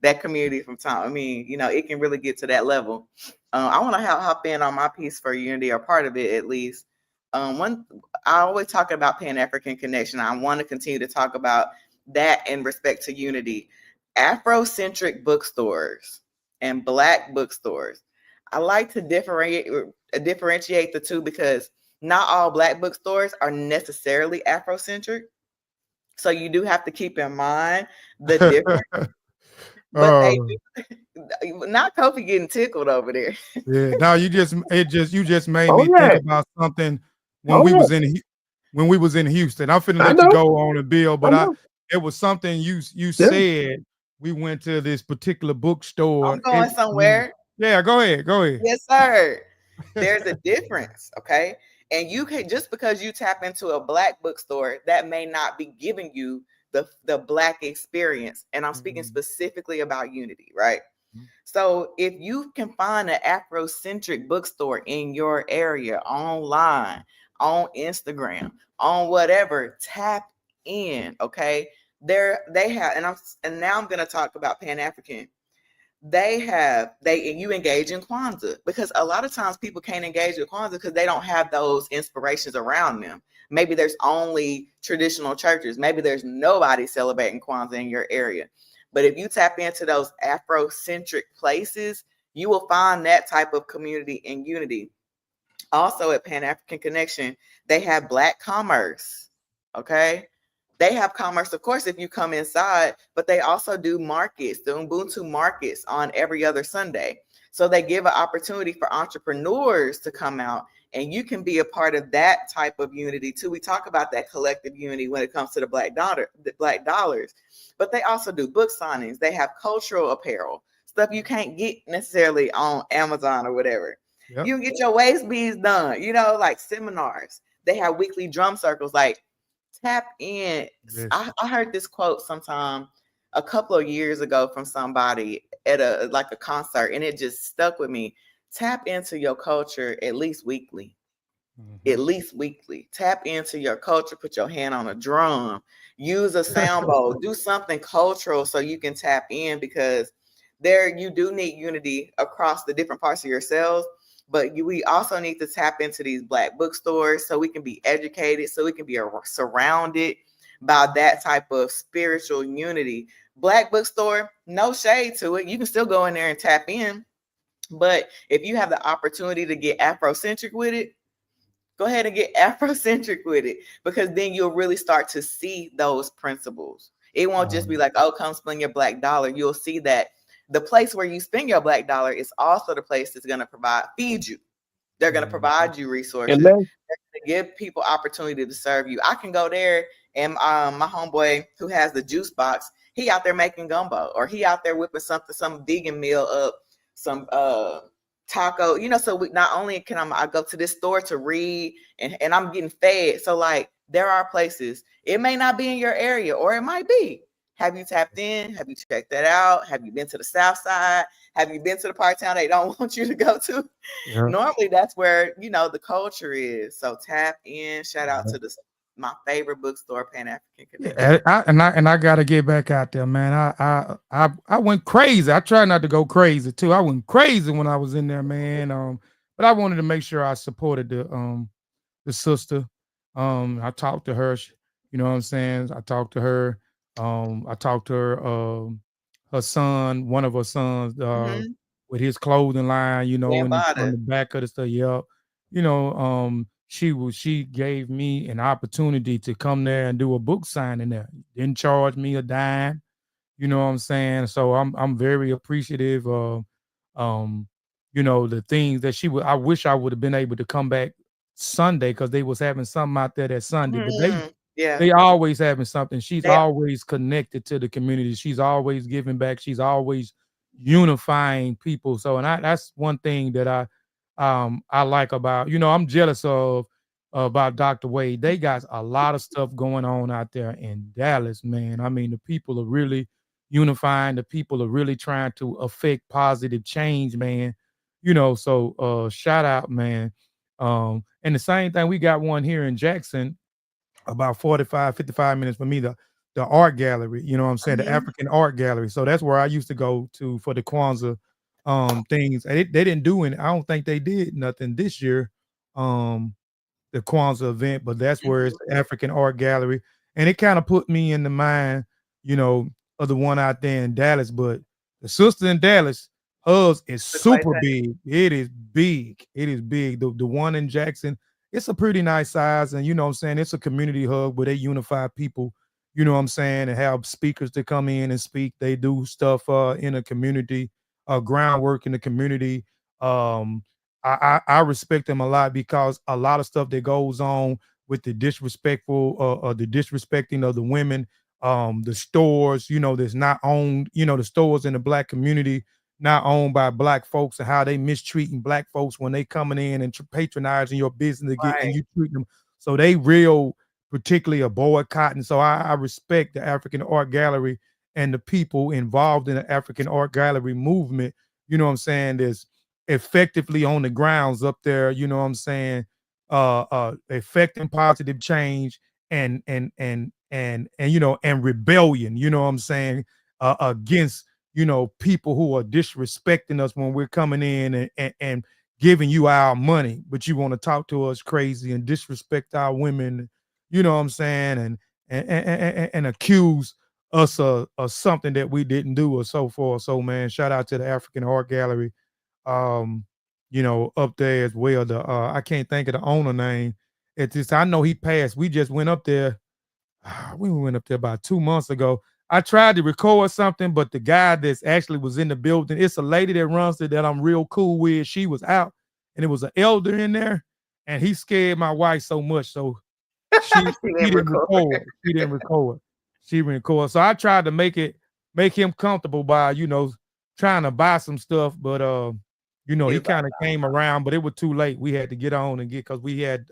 That community from time. I mean, it can really get to that level. I want to hop in on my piece for unity, or part of it at least. I always talk about Pan-African connection. I want to continue to talk about that in respect to unity. Afrocentric bookstores and Black bookstores. I like to differentiate the two because not all Black bookstores are necessarily Afrocentric. So you do have to keep in mind the difference. But they do, not Kofi getting tickled over there. Yeah. Now you just made Oh, me think yeah. about something when Oh, we yeah. was in Houston. I'm finna I let you know. go on a bill, I but know. it was something you Yeah. said. We went to this particular bookstore. I'm going somewhere. Yeah, go ahead. Yes, sir. There's a difference, okay? And you can, just because you tap into a Black bookstore, that may not be giving you the Black experience. And I'm speaking specifically about unity, right? So if you can find an Afrocentric bookstore in your area, online, on Instagram, on whatever, tap in, okay? They have, and now I'm going to talk about Pan-African. And you engage in Kwanzaa, because a lot of times people can't engage with Kwanzaa because they don't have those inspirations around them. Maybe there's only traditional churches. Maybe there's nobody celebrating Kwanzaa in your area. But if you tap into those Afrocentric places, you will find that type of community and unity. Also at Pan-African Connection, they have Black commerce, okay? They have commerce, of course, if you come inside, but they also do markets, the Ubuntu markets on every other Sunday. So they give an opportunity for entrepreneurs to come out, and you can be a part of that type of unity too. We talk about that collective unity when it comes to the Black dollars, but they also do book signings. They have cultural apparel, stuff you can't get necessarily on Amazon or whatever. Yep. You can get your waist beads done, like seminars. They have weekly drum circles, like tap in. Yes. I heard this quote sometime a couple of years ago from somebody at a concert, and it just stuck with me. Tap into your culture at least weekly. At least weekly. Tap into your culture, put your hand on a drum, use a sound bowl, do something cultural so you can tap in, because you do need unity across the different parts of yourselves. But we also need to tap into these Black bookstores so we can be educated, so we can be surrounded by that type of spiritual unity. Black bookstore, no shade to it. You can still go in there and tap in. But if you have the opportunity to get Afrocentric with it, go ahead and get Afrocentric with it, because then you'll really start to see those principles. It won't just be like, oh, come spend your Black dollar. You'll see that the place where you spend your Black dollar is also the place that's going to feed you. They're going to provide you resources. They're going to give people opportunity to serve you. I can go there and my homeboy who has the juice box, he out there making gumbo, or he out there whipping some vegan meal up, some taco, so not only can I go to this store to read and I'm getting fed. So like there are places, it may not be in your area, or it might be. Have you tapped in? Have you checked that out? Have you been to the South Side? Have you been to the part of town they don't want you to go to? Yeah. Normally that's where, the culture is. So tap in. Shout out to my favorite bookstore, Pan-African Connection. Yeah, I got to get back out there, man. I went crazy. I try not to go crazy too. I went crazy when I was in there, man. But I wanted to make sure I supported the sister. I talked to her. You know what I'm saying? I talked to her. I talked to her son, one of her sons, with his clothing line, on the back of the stuff. Yeah. She gave me an opportunity to come there and do a book signing there. Didn't charge me a dime. You know what I'm saying? So I'm very appreciative of the things that she would. I wish I would have been able to come back Sunday, because they was having something out there that Sunday, but they always having something. She's always connected to the community. She's always giving back. She's always unifying people. So, and that's one thing that I like about, I'm jealous about Dr. Wade. They got a lot of stuff going on out there in Dallas, man. I mean, the people are really unifying. The people are really trying to affect positive change, man. So shout out, man. And the same thing, we got one here in Jackson, about 55 minutes from me, the art gallery, you know what I'm saying? The African art gallery. So that's where I used to go to for the Kwanzaa things. They didn't do any, I don't think they did nothing this year, the Kwanzaa event, but that's where it's the African art gallery. And it kind of put me in the mind, of the one out there in Dallas. But the sister in Dallas, hers is super big. It is big. It is big. The one in Jackson, it's a pretty nice size, and what I'm saying, it's a community hub where they unify people, what I'm saying, and have speakers to come in and speak. They do stuff in a community, groundwork in the community. I respect them a lot, because a lot of stuff that goes on with the disrespectful, the disrespecting of the women, the stores, that's not owned, the stores in the Black community not owned by Black folks, and how they mistreating Black folks when they coming in and patronizing your business again, and you treat them. So they real particularly a boycotting. So I respect the African Art Gallery and the people involved in the African Art Gallery movement, what I'm saying, is effectively on the grounds up there, what I'm saying, affecting positive change and rebellion, what I'm saying, against people who are disrespecting us when we're coming in and giving you our money, but you want to talk to us crazy and disrespect our women, what I'm saying, and accuse us of something that we didn't do, or so forth. So, man, shout out to the African Art Gallery, up there as well. I can't think of the owner name. It's just, I know he passed. We just went up there. We went up there about 2 months ago. I tried to record something, but the guy that's actually was in the building, it's a lady that runs it that I'm real cool with. She was out, and it was an elder in there, and he scared my wife so much. So she didn't record. She didn't record. She didn't record. So I tried to make him comfortable by, trying to buy some stuff, but he kind of came around, but it was too late. We had to get on and because we had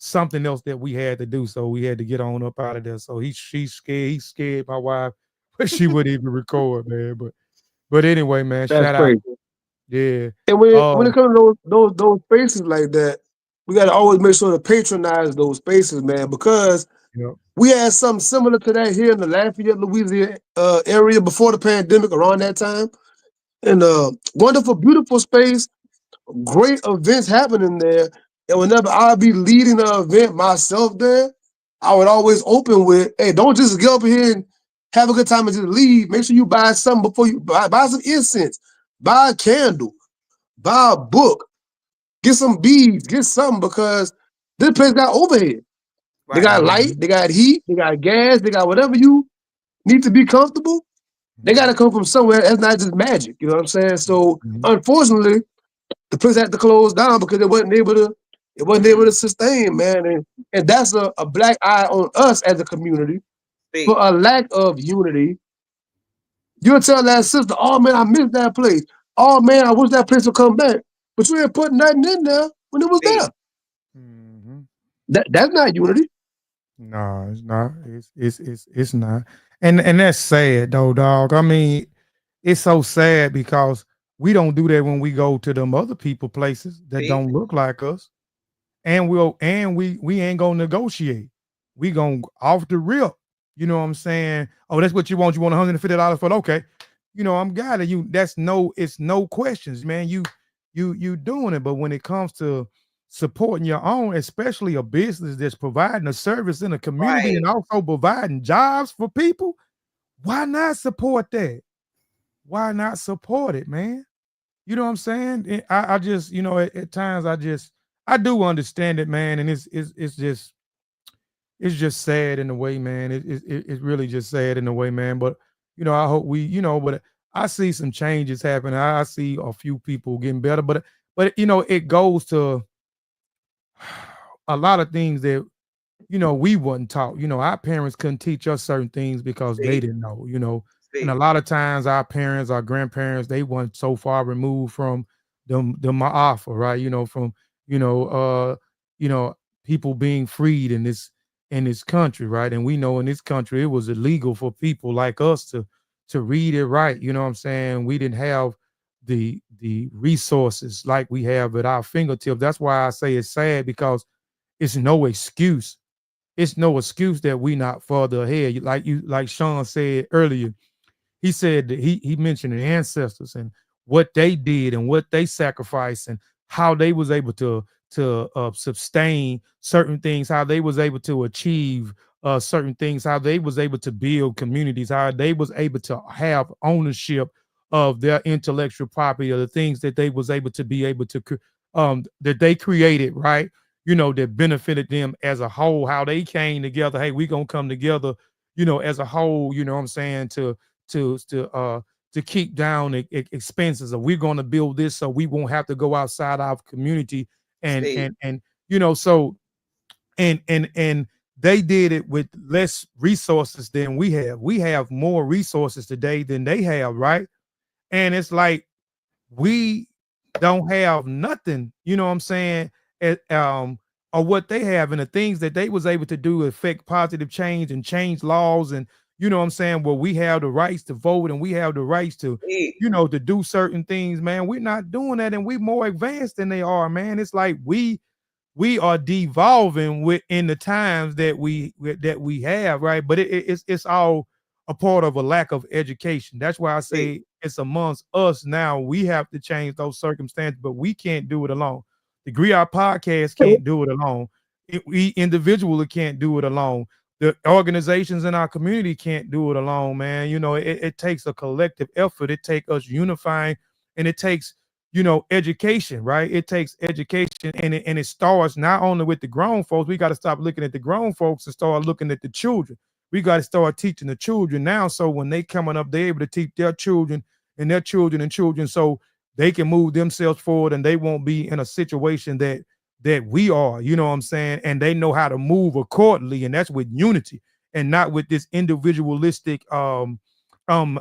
something else that we had to do, so we had to get on up out of there. So she's scared. He scared my wife, but she wouldn't even record, man. But anyway, man, that's shout crazy. out. Yeah. And when it comes to those spaces like that, we got to always make sure to patronize those spaces, man, because we had something similar to that here in the Lafayette, Louisiana area before the pandemic, around that time. And wonderful, beautiful space, great events happening there. And whenever I'd be leading an event myself there, I would always open with, hey, don't just get up here and have a good time and just leave. Make sure you buy something before you buy some incense, buy a candle, buy a book, get some beads, get something, because this place got overhead. Right. They got light, they got heat, they got gas, they got whatever you need to be comfortable, they got to come from somewhere. That's not just magic. You know what I'm saying? So unfortunately, the place had to close down because it wasn't able to sustain, man. And that's a black eye on us as a community for a lack of unity. You'll tell that sister, oh man, I missed that place. Oh man, I wish that place would come back. But you ain't putting nothing in there when it was there. That's not unity. No, it's not. It's not. And that's sad though, dog. I mean, it's so sad because we don't do that when we go to them other people places that don't look like us. And we ain't gonna negotiate. We gonna off the rip. You know what I'm saying? Oh, that's what you want. You want $150 for it? Okay. You know, I'm got it. It's no questions, man. You doing it. But when it comes to supporting your own, especially a business that's providing a service in a community and also providing jobs for people, why not support that? Why not support it, man? You know what I'm saying? I just, you know, at times I do understand it, man, and it's just sad in a way, man. It's really just sad in a way, man. But you know, I hope but I see some changes happening. I see a few people getting better, but you know, it goes to a lot of things that, you know, we wasn't taught. You know, our parents couldn't teach us certain things because they didn't know, you know. And a lot of times our parents, our grandparents, they weren't so far removed from the Ma'afa, right? You know, from, you know, people being freed in this country, right? And we know in this country it was illegal for people like us to read it right. You know what I'm saying? We didn't have the resources like we have at our fingertips. That's why I say it's sad, because it's no excuse. It's no excuse that we not further ahead. Like Sean said earlier, he said that he mentioned the ancestors and what they did and what they sacrificed and how they was able to sustain certain things, how they was able to achieve certain things, how they was able to build communities, how they was able to have ownership of their intellectual property, or the things that they was able to that they created, right? You know, that benefited them as a whole, how they came together. Hey, we gonna come together, you know, as a whole, you know what I'm saying, to keep down expenses, or we're going to build this so we won't have to go outside our community and you know, so and they did it with less resources than we have. We have more resources today than they have, right? And it's like we don't have nothing, you know what I'm saying, or what they have, and the things that they was able to do affect positive change and change laws, and you know what I'm saying, well, we have the rights to vote and we have the rights to, you know, to do certain things, man. We're not doing that, and we're more advanced than they are, man. It's like we are devolving within the times that we have, right? But it's all a part of a lack of education. That's why I say it's amongst us now. We have to change those circumstances, but we can't do it alone. The Griots Podcast can't do it alone. We individually can't do it alone. The organizations in our community can't do it alone, man. You know, it takes a collective effort. It takes us unifying, and it takes, you know, education, right? It takes education, and it starts not only with the grown folks. We got to stop looking at the grown folks and start looking at the children. We got to start teaching the children now, so when they coming up, they're able to teach their children and their children and children, so they can move themselves forward, and they won't be in a situation that we are, you know what I'm saying? And they know how to move accordingly, and that's with unity and not with this individualistic ideal,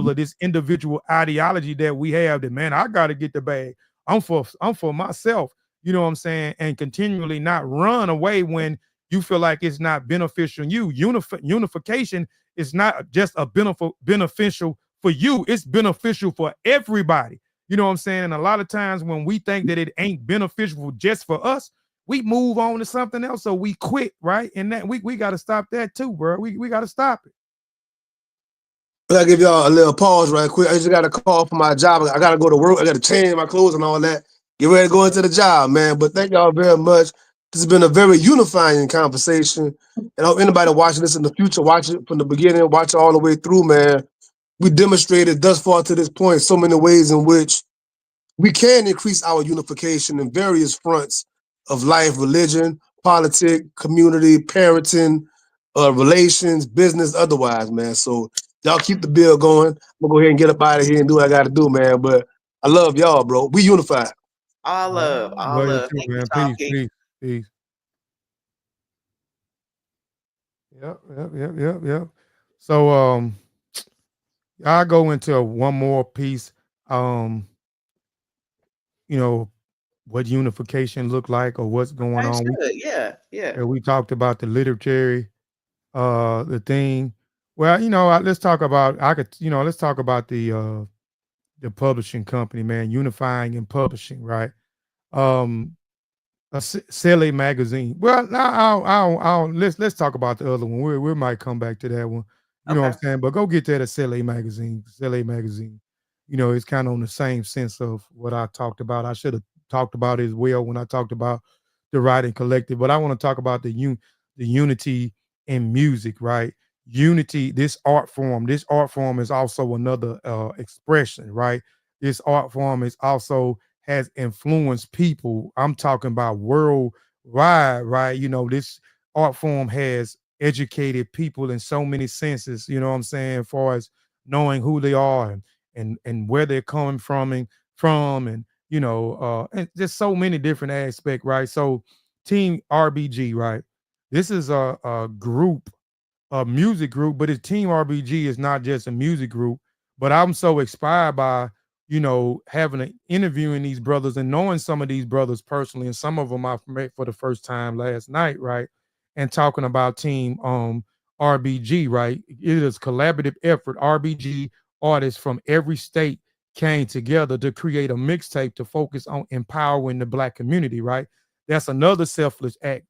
or this individual ideology that we have, that, man, I got to get the bag. I'm for myself, you know what I'm saying? And continually not run away when you feel like it's not beneficial. Unification is not just a beneficial for you, it's beneficial for everybody. You know what I'm saying? And a lot of times when we think that it ain't beneficial just for us, we move on to something else, so we quit, right? And that we got to stop that too, bro. We got to stop it. I give y'all a little pause right quick. I just got a call from my job. I got to go to work. I got to change my clothes and all that. Get ready to go into the job, man. But thank y'all very much. This has been a very unifying conversation. And I hope anybody watching this in the future, watch it from the beginning, watch it all the way through, man. We demonstrated thus far to this point so many ways in which we can increase our unification in various fronts of life, religion, politics, community, parenting, relations, business, otherwise, man. So y'all keep the bill going. I'm gonna go ahead and get up out of here and do what I gotta do, man. But I love y'all, bro. We unified. All love, all Love you love. too, Thank you, man. Sean Peace, P. peace, peace. Yep. So I'll go into one more piece. You know, what unification look like or what's going I on. should. Yeah. We talked about the literary the thing. Well, let's talk about let's talk about the publishing company, man, unifying and publishing, right? Um Silly magazine. Well, now let's talk about the other one. We might come back to that one. You know what I'm Okay. saying? But go get that at Silly magazine. Silly magazine. It's kind of on the same sense of what I talked about. I should have talked about it as well when I talked about the writing collective. But I want to talk about the unity in music, right? Unity, this art form. This art form is also another expression, right? This art form is also has influenced people. I'm talking about worldwide, right? This art form has educated people in so many senses, you know what I'm saying, as far as knowing who they are and where they're coming from and and just so many different aspects, right? So Team RBG, right? This is a group, a music group, but it's Team RBG is not just a music group. But I'm so inspired by, having an interviewing these brothers and knowing some of these brothers personally, and some of them I've met for the first time last night, right? And talking about Team RBG, right? It is collaborative effort. RBG artists from every state came together to create a mixtape to focus on empowering the Black community, right? That's another selfless act.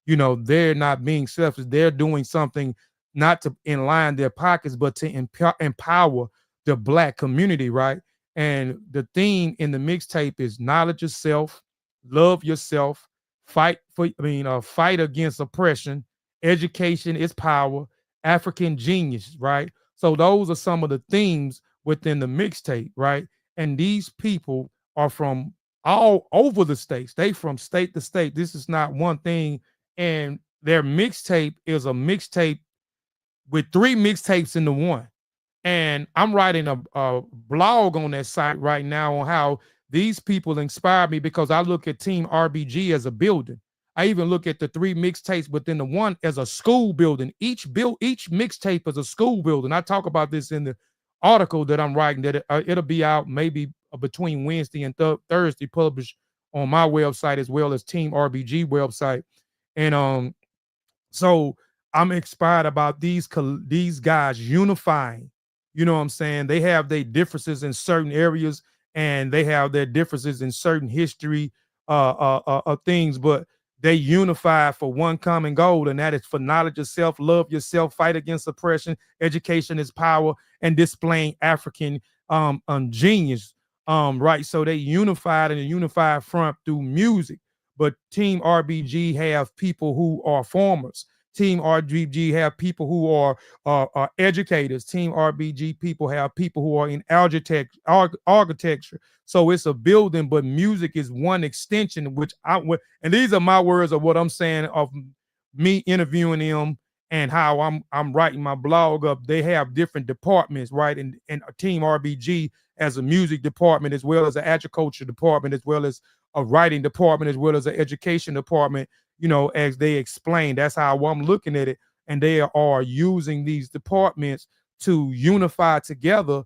They're not being selfish. They're doing something not to enline their pockets, but to empower the Black community, right? And the theme in the mixtape is knowledge yourself, love yourself, fight against oppression, education is power, African genius, right? So those are some of the themes within the mixtape, right? And these people are from all over the states. They from state to state. This is not one thing. And their mixtape is a mixtape with 3 mixtapes into one. And I'm writing a blog on that site right now on how these people inspire me, because I look at Team RBG as a building. I even look at the 3 mixtapes within the one as a school building. Each mixtape is a school building. I talk about this in the article that I'm writing, that it'll be out maybe between Wednesday and Thursday, published on my website as well as Team RBG website. And so I'm inspired about these guys unifying. You know what I'm saying? They have their differences in certain areas, and they have their differences in certain history things, but they unify for one common goal, and that is for knowledge of self, love yourself, fight against oppression, education is power, and displaying African genius. Right. So they unified in a unified front through music. But Team RBG have people who are farmers. Team RBG have people who are educators. Team RBG people have people who are in architecture. So it's a building, but music is one extension, and these are my words of what I'm saying of me interviewing them and how I'm writing my blog up. They have different departments, right? And Team RBG as a music department, as well as an agriculture department, as well as a writing department, as well as an education department, as they explained. That's how I'm looking at it. And they are using these departments to unify together,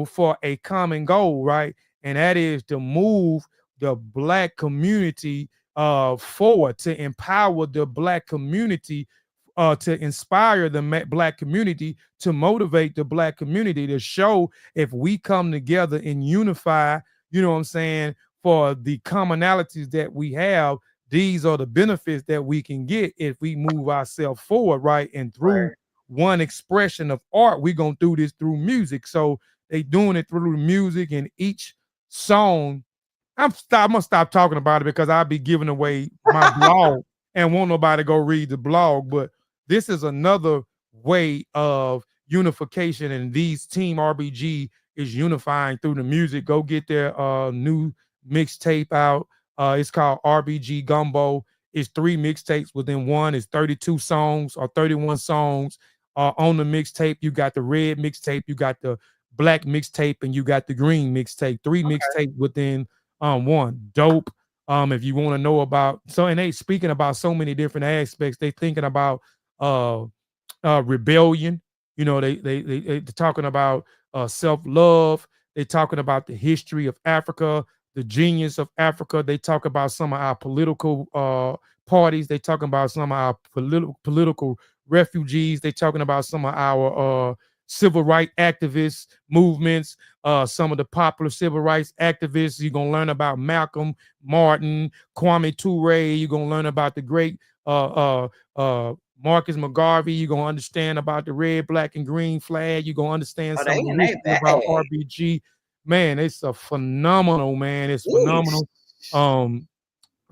for a common goal, right? And that is to move the Black community forward, to empower the Black community, to inspire the Black community, to motivate the Black community, to show if we come together and unify, you know what I'm saying, for the commonalities that we have, these are the benefits that we can get if we move ourselves forward, right? And through one expression of art, we're going to do this through music. So they doing it through the music, and each song, I'm gonna stop talking about it because I'll be giving away my blog and won't nobody go read the blog. But this is another way of unification, and these Team RBG is unifying through the music. Go get their new mixtape out. It's called RBG Gumbo. It's 3 mixtapes within one. It's 32 songs or 31 songs on the mixtape. You got the red mixtape, you got the black mixtape, and you got the green mixtape. 3 mixtapes within one. Dope. If you want to know about, so, and they speaking about so many different aspects. They thinking about rebellion. You know, they're talking about self-love. They're talking about the history of Africa, the genius of Africa. They talk about some of our political parties. They talking about some of our political refugees. They talking about some of our civil rights activists movements, some of the popular civil rights activists. You're gonna learn about Malcolm, Martin, Kwame Ture. You're gonna learn about the great Marcus McGarvey. You're gonna understand about the red, black, and green flag. You're gonna understand some of the history about RBG. Man, it's a phenomenal, man. It's phenomenal.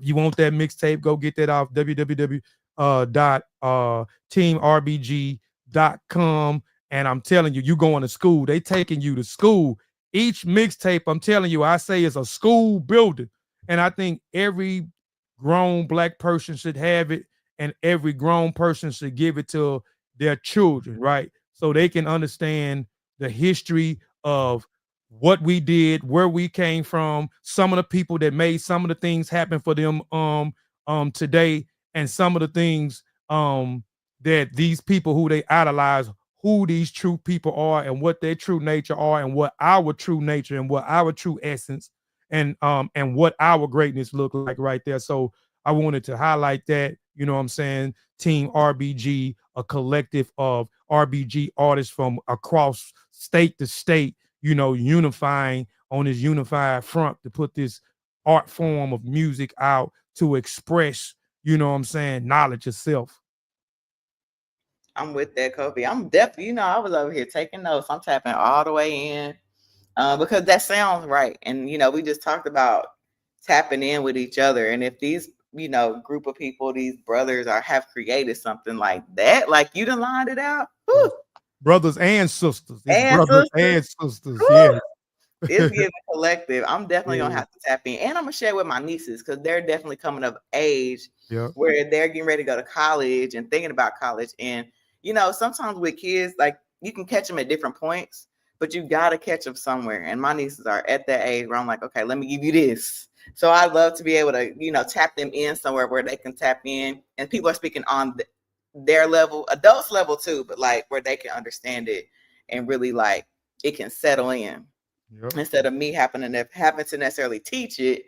If you want that mixtape, go get that off www.teamrbg.com. And I'm telling you, you going to school. They taking you to school. Each mixtape, I'm telling you, I say is a school building. And I think every grown black person should have it, and every grown person should give it to their children, right? So they can understand the history of what we did, where we came from, some of the people that made some of the things happen for them today, and some of the things that these people who they idolize, who these true people are, and what their true nature are, and what our true nature and what our true essence and what our greatness look like right there. So I wanted to highlight that, you know what I'm saying? Team RBG, a collective of RBG artists from across state to state, you know, unifying on this unified front to put this art form of music out to express, you know what I'm saying, knowledge itself. I'm with that, Kofi. I'm definitely, you know, I was over here taking notes. I'm tapping all the way in because that sounds right. And, you know, we just talked about tapping in with each other. And if these, you know, group of people, these brothers have created something like that, like you done lined it out. Whew. Brothers and sisters. It's and brothers and sisters. Yeah. It's giving collective. I'm definitely gonna have to tap in, and I'm gonna share with my nieces because they're definitely coming of age where they're getting ready to go to college and thinking about college. And you know, sometimes with kids, like you can catch them at different points, but you gotta catch them somewhere. And my nieces are at that age where I'm like, okay, let me give you this. So I'd love to be able to, you know, tap them in somewhere where they can tap in, and people are speaking on their level, adults level too, but like where they can understand it and really like it can settle in. Instead of me having to necessarily teach it,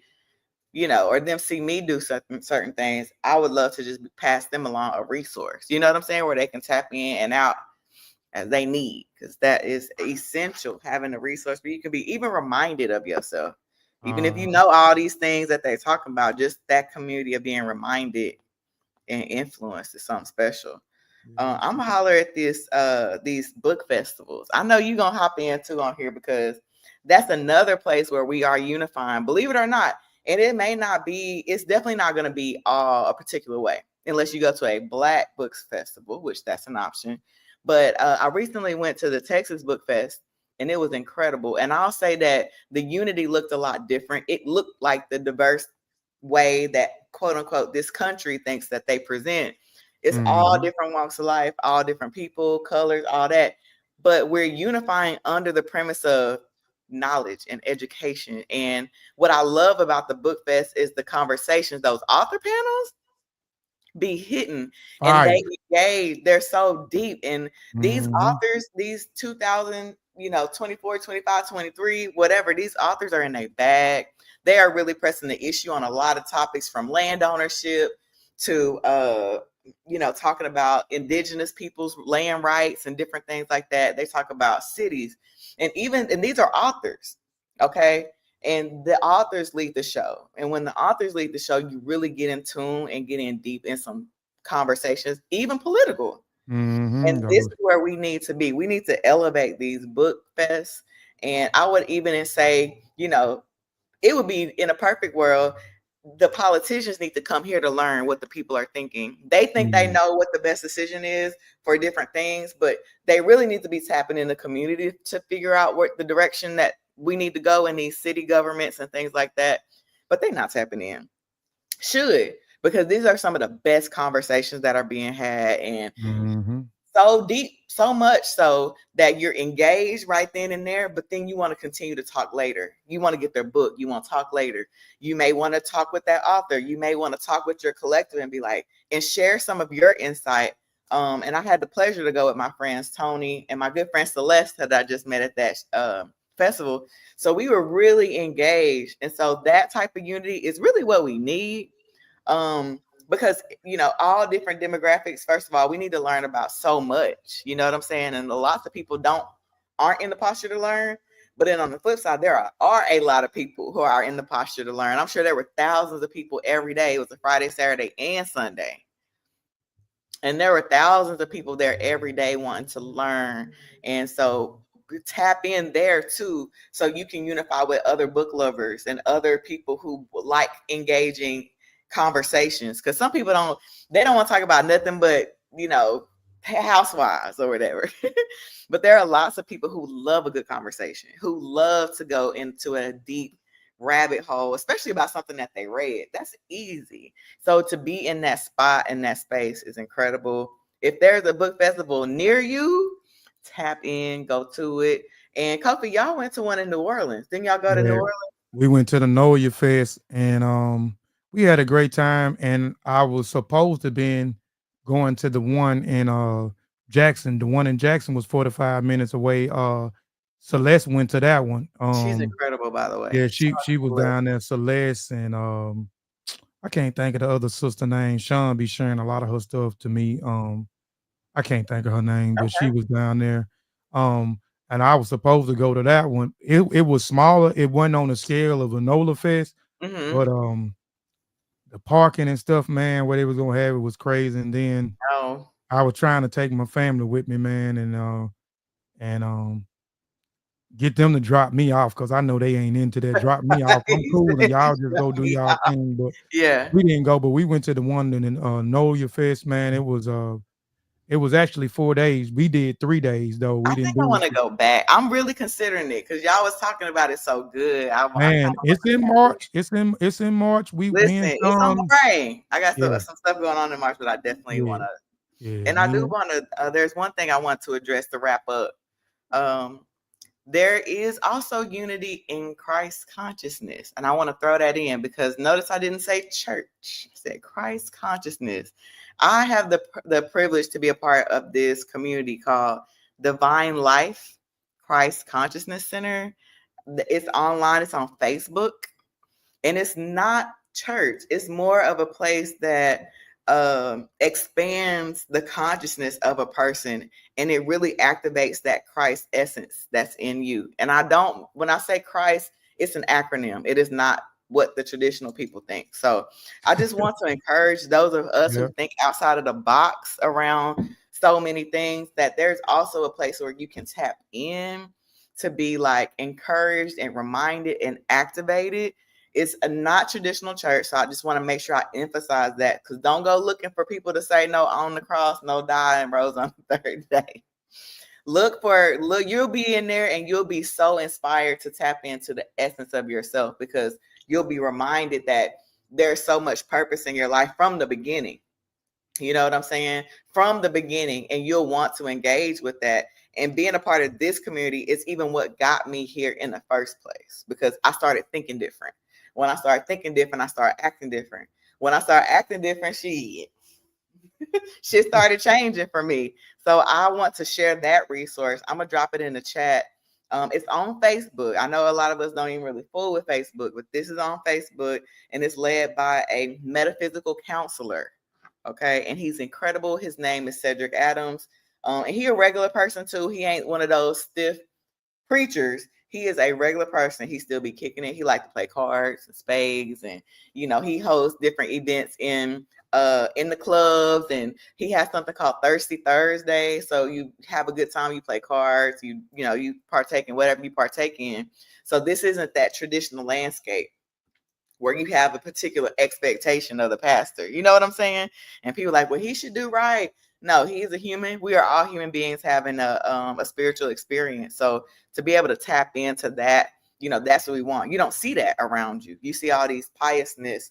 you know, or them see me do certain things, I would love to just pass them along a resource. You know what I'm saying? Where they can tap in and out as they need, because that is essential, having a resource where you can be even reminded of yourself. Even if you know all these things that they're talking about, just that community of being reminded and influenced is something special. I'm gonna holler at these book festivals. I know you're gonna hop in too on here because that's another place where we are unifying, believe it or not. And it may not be, it's definitely not going to be all a particular way unless you go to a Black Books Festival, which that's an option. But I recently went to the Texas Book Fest and it was incredible. And I'll say that the unity looked a lot different. It looked like the diverse way that, quote unquote, this country thinks that they present. It's all different walks of life, all different people, colors, all that. But we're unifying under the premise of knowledge and education. And what I love about the book fest is the conversations. Those author panels be hidden and they engage. They're so deep. And these authors, these 2000, 24, 25, 23, whatever, these authors are in a bag. They are really pressing the issue on a lot of topics, from land ownership to talking about indigenous people's land rights and different things like that. They talk about cities. And these are authors, okay? And the authors lead the show. And when the authors lead the show, you really get in tune and get in deep in some conversations, even political. And this is where we need to be. We need to elevate these book fests. And I would even say, it would be, in a perfect world, the politicians need to come here to learn what the people are thinking. They think they know what the best decision is for different things, but they really need to be tapping in the community to figure out what the direction that we need to go in these city governments and things like that. But they're not tapping in. Should, because these are some of the best conversations that are being had, and Mm-hmm. so deep, so much so that you're engaged right then and there, but then you want to continue to talk later. You want to get their book. You want to talk later. You may want to talk with that author. You may want to talk with your collective and be like, and share some of your insight. And I had the pleasure to go with my friends Tony and my good friend Celeste that I just met at that festival. So we were really engaged. And so that type of unity is really what we need. Because, you know, all different demographics, first of all, we need to learn about so much, you know what I'm saying? And lots of people aren't in the posture to learn. But then on the flip side, there are a lot of people who are in the posture to learn. I'm sure there were thousands of people every day. It was a Friday, Saturday, and Sunday. And there were thousands of people there every day wanting to learn. And so tap in there too, so you can unify with other book lovers and other people who like engaging conversations. Because some people don't want to talk about nothing but, you know, housewives or whatever. But there are lots of people who love a good conversation, who love to go into a deep rabbit hole, especially about something that they read. That's easy. So to be in that spot, in that space, is incredible. If there's a book festival near you, tap in, go to it. And Kofi, y'all went to one in New Orleans. Didn't y'all go to New Orleans? We went to the Know Your Fest, and we had a great time. And I was supposed to be going to the one in Jackson. The one in Jackson was 45 minutes away. Celeste went to that one. She's incredible, by the way. Yeah, she was down there, Celeste, and I can't think of the other sister name. Sean be sharing a lot of her stuff to me. I can't think of her name, but she was down there. And I was supposed to go to that one. It was smaller. It wasn't on the scale of a NOLA Fest, Mm-hmm. but the parking and stuff, man, what they was gonna have, it was crazy. And then I was trying to take my family with me, man, and get them to drop me off, because I know they ain't into that. Drop me off. I'm cool, and y'all just go do y'all thing. But yeah, we didn't go, but we went to the one in Know Your Fest, man. It was actually 4 days. We did 3 days though. I think I want to go back. I'm really considering it because y'all was talking about it so good. It's in March. It's in March. Listen, it's on the brain. I got some stuff going on in March, but I definitely want to. Yeah, and I do want to. There's one thing I want to address to wrap up. There is also unity in Christ consciousness, and I want to throw that in because notice I didn't say church. I said Christ consciousness. I have the privilege to be a part of this community called Divine Life Christ Consciousness Center. It's online. It's on Facebook, and it's not church. It's more of a place that expands the consciousness of a person, and it really activates that Christ essence that's in you. And when I say Christ, it's an acronym. It is not what the traditional people think. So I just want to encourage those of us who think outside of the box around so many things, that there's also a place where you can tap in to be like encouraged and reminded and activated. It's a not traditional church. So I just want to make sure I emphasize that, because don't go looking for people to say no on the cross, no die and rose on the third day. Look, you'll be in there and you'll be so inspired to tap into the essence of yourself, because you'll be reminded that there's so much purpose in your life from the beginning. You know what I'm saying? From the beginning, and you'll want to engage with that. And being a part of this community is even what got me here in the first place, because I started thinking different. When I started thinking different, I started acting different. When I started acting different, shit started changing for me. So I want to share that resource. I'm going to drop it in the chat. It's on Facebook. I know a lot of us don't even really fool with Facebook, but this is on Facebook, and it's led by a metaphysical counselor. Okay. And he's incredible. His name is Cedric Adams. And he a regular person too. He ain't one of those stiff preachers. He is a regular person. He still be kicking it. He like to play cards and spades, and he hosts different events in the clubs, and he has something called Thirsty Thursday. So you have a good time, you play cards, you partake in whatever you partake in. So this isn't that traditional landscape where you have a particular expectation of the pastor. You know what I'm saying? And people are like, well, he should do right. No, he is a human. We are all human beings having a spiritual experience. So to be able to tap into that, that's what we want. You don't see that around you. You see all these piousness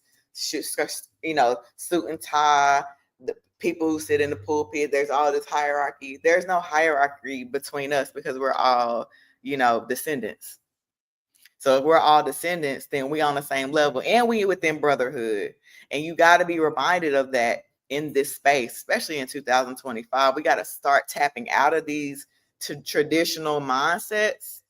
suit and tie, the people who sit in the pulpit. There's all this hierarchy. There's no hierarchy between us because we're all, descendants. So if we're all descendants, then we on the same level and we within brotherhood. And you got to be reminded of that in this space, especially in 2025. We got to start tapping out of these traditional mindsets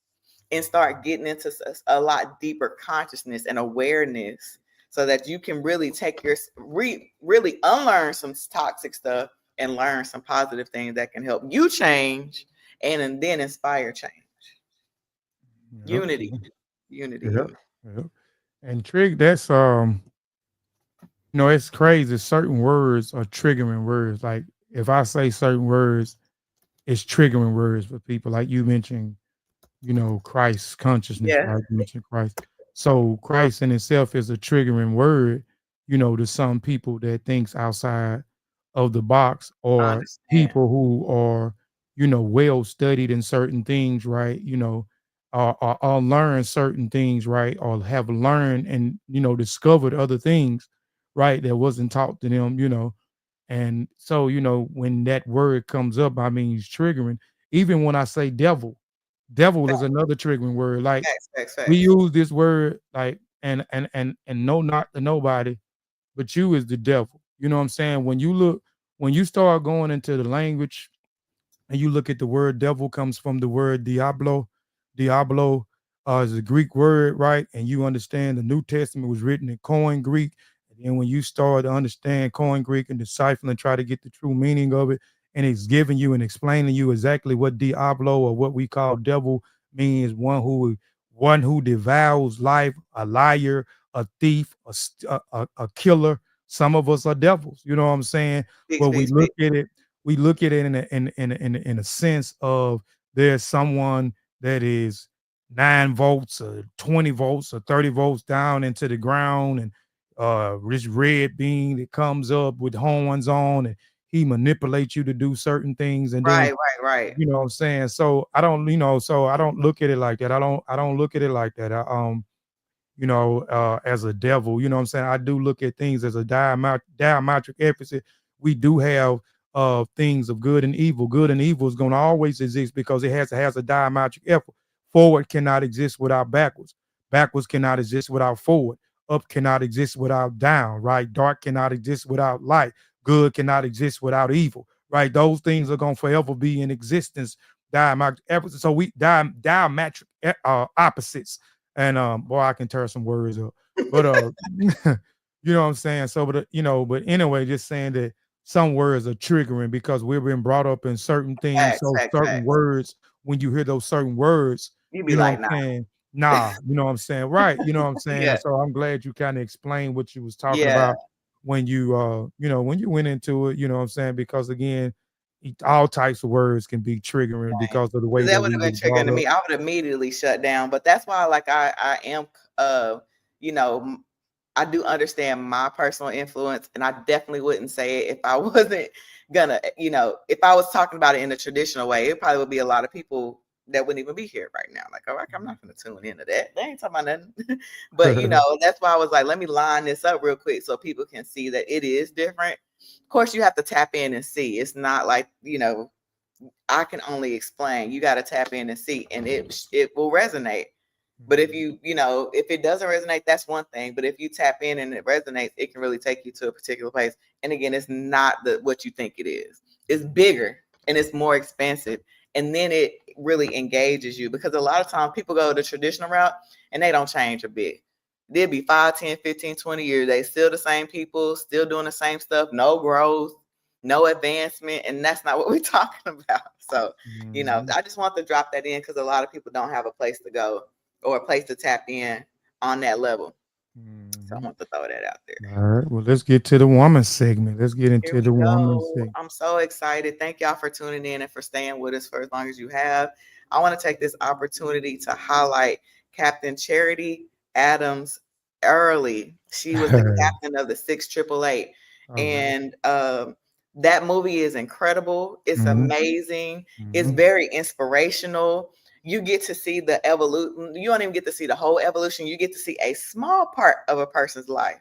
and start getting into a lot deeper consciousness and awareness so that you can really take really unlearn some toxic stuff and learn some positive things that can help you change and then inspire change. Yep. Unity. Yep. And Trig, that's it's crazy. Certain words are triggering words. Like if I say certain words, it's triggering words for people. Like you mentioned, Christ consciousness, Yeah. right? You mentioned Christ. So Christ in itself is a triggering word, to some people that thinks outside of the box, or people who are, well studied in certain things, right? Or learn certain things, right? Or have learned and, discovered other things, right? That wasn't taught to them, And so, when that word comes up, I mean, it's triggering. Even when I say devil is another triggering word. Like we use this word, like, and no, not to nobody, but you is the devil. You know what I'm saying? When you start going into the language and you look at the word devil comes from the word Diablo. Diablo is a Greek word, right? And you understand the New Testament was written in Koine Greek. And then when you start to understand Koine Greek and decipher and try to get the true meaning of it, and it's giving you and explaining you exactly what Diablo, or what we call devil, means: one who devours life, a liar, a thief, a killer. Some of us are devils. You know what I'm saying? But we look at it in a sense of there's someone that is 9 volts or 20 volts or 30 volts down into the ground, and this red being that comes up with horns on, and he manipulates you to do certain things. And then right. You know what I'm saying? So I don't look at it like that. I don't look at it like that. As a devil, you know what I'm saying? I do look at things as a diametric opposite. We do have things of good and evil. Good and evil is going to always exist because it has a diametric effort. Forward cannot exist without backwards. Backwards cannot exist without forward. Up cannot exist without down, right? Dark cannot exist without light. Good cannot exist without evil, right? Those things are going to forever be in existence. Diametric opposites. So we diametric opposites. And boy, I can tear some words up. But you know what I'm saying? So but anyway, just saying that some words are triggering because we've been brought up in certain things. Certain words, when you hear those certain words, you be like, what I'm saying? Nah, you know what I'm saying? Right. You know what I'm saying? Yeah. So I'm glad you kind of explained what you was talking about when you when you went into it, you know what I'm saying? Because again, all types of words can be triggering because of the way that would have been triggering to me. I would immediately shut down. But that's why, like, I am I do understand my personal influence, and I definitely wouldn't say it if I wasn't gonna, if I was talking about it in a traditional way. It probably would be a lot of people that wouldn't even be here right now. Like, I'm not gonna tune into that. They ain't talking about nothing. But that's why I was like, let me line this up real quick so people can see that it is different. Of course, you have to tap in and see. It's not like, I can only explain. You got to tap in and see, and it will resonate. But if if it doesn't resonate, that's one thing. But if you tap in and it resonates, it can really take you to a particular place. And again, it's not what you think it is. It's bigger and it's more expansive. And then it really engages you, because a lot of times people go the traditional route and they don't change a bit. They'll be 5, 10, 15, 20 years. They still the same people, still doing the same stuff, no growth, no advancement. And that's not what we're talking about. So, I just want to drop that in because a lot of people don't have a place to go or a place to tap in on that level. So I want to throw that out there. All right. Well, let's get to the woman segment. Let's get into the woman segment. I'm so excited. Thank y'all for tuning in and for staying with us for as long as you have. I want to take this opportunity to highlight Captain Charity Adams Early. She was the captain of the 688. And that movie is incredible. It's amazing. It's very inspirational. You get to see the evolution. You don't even get to see the whole evolution. You get to see a small part of a person's life.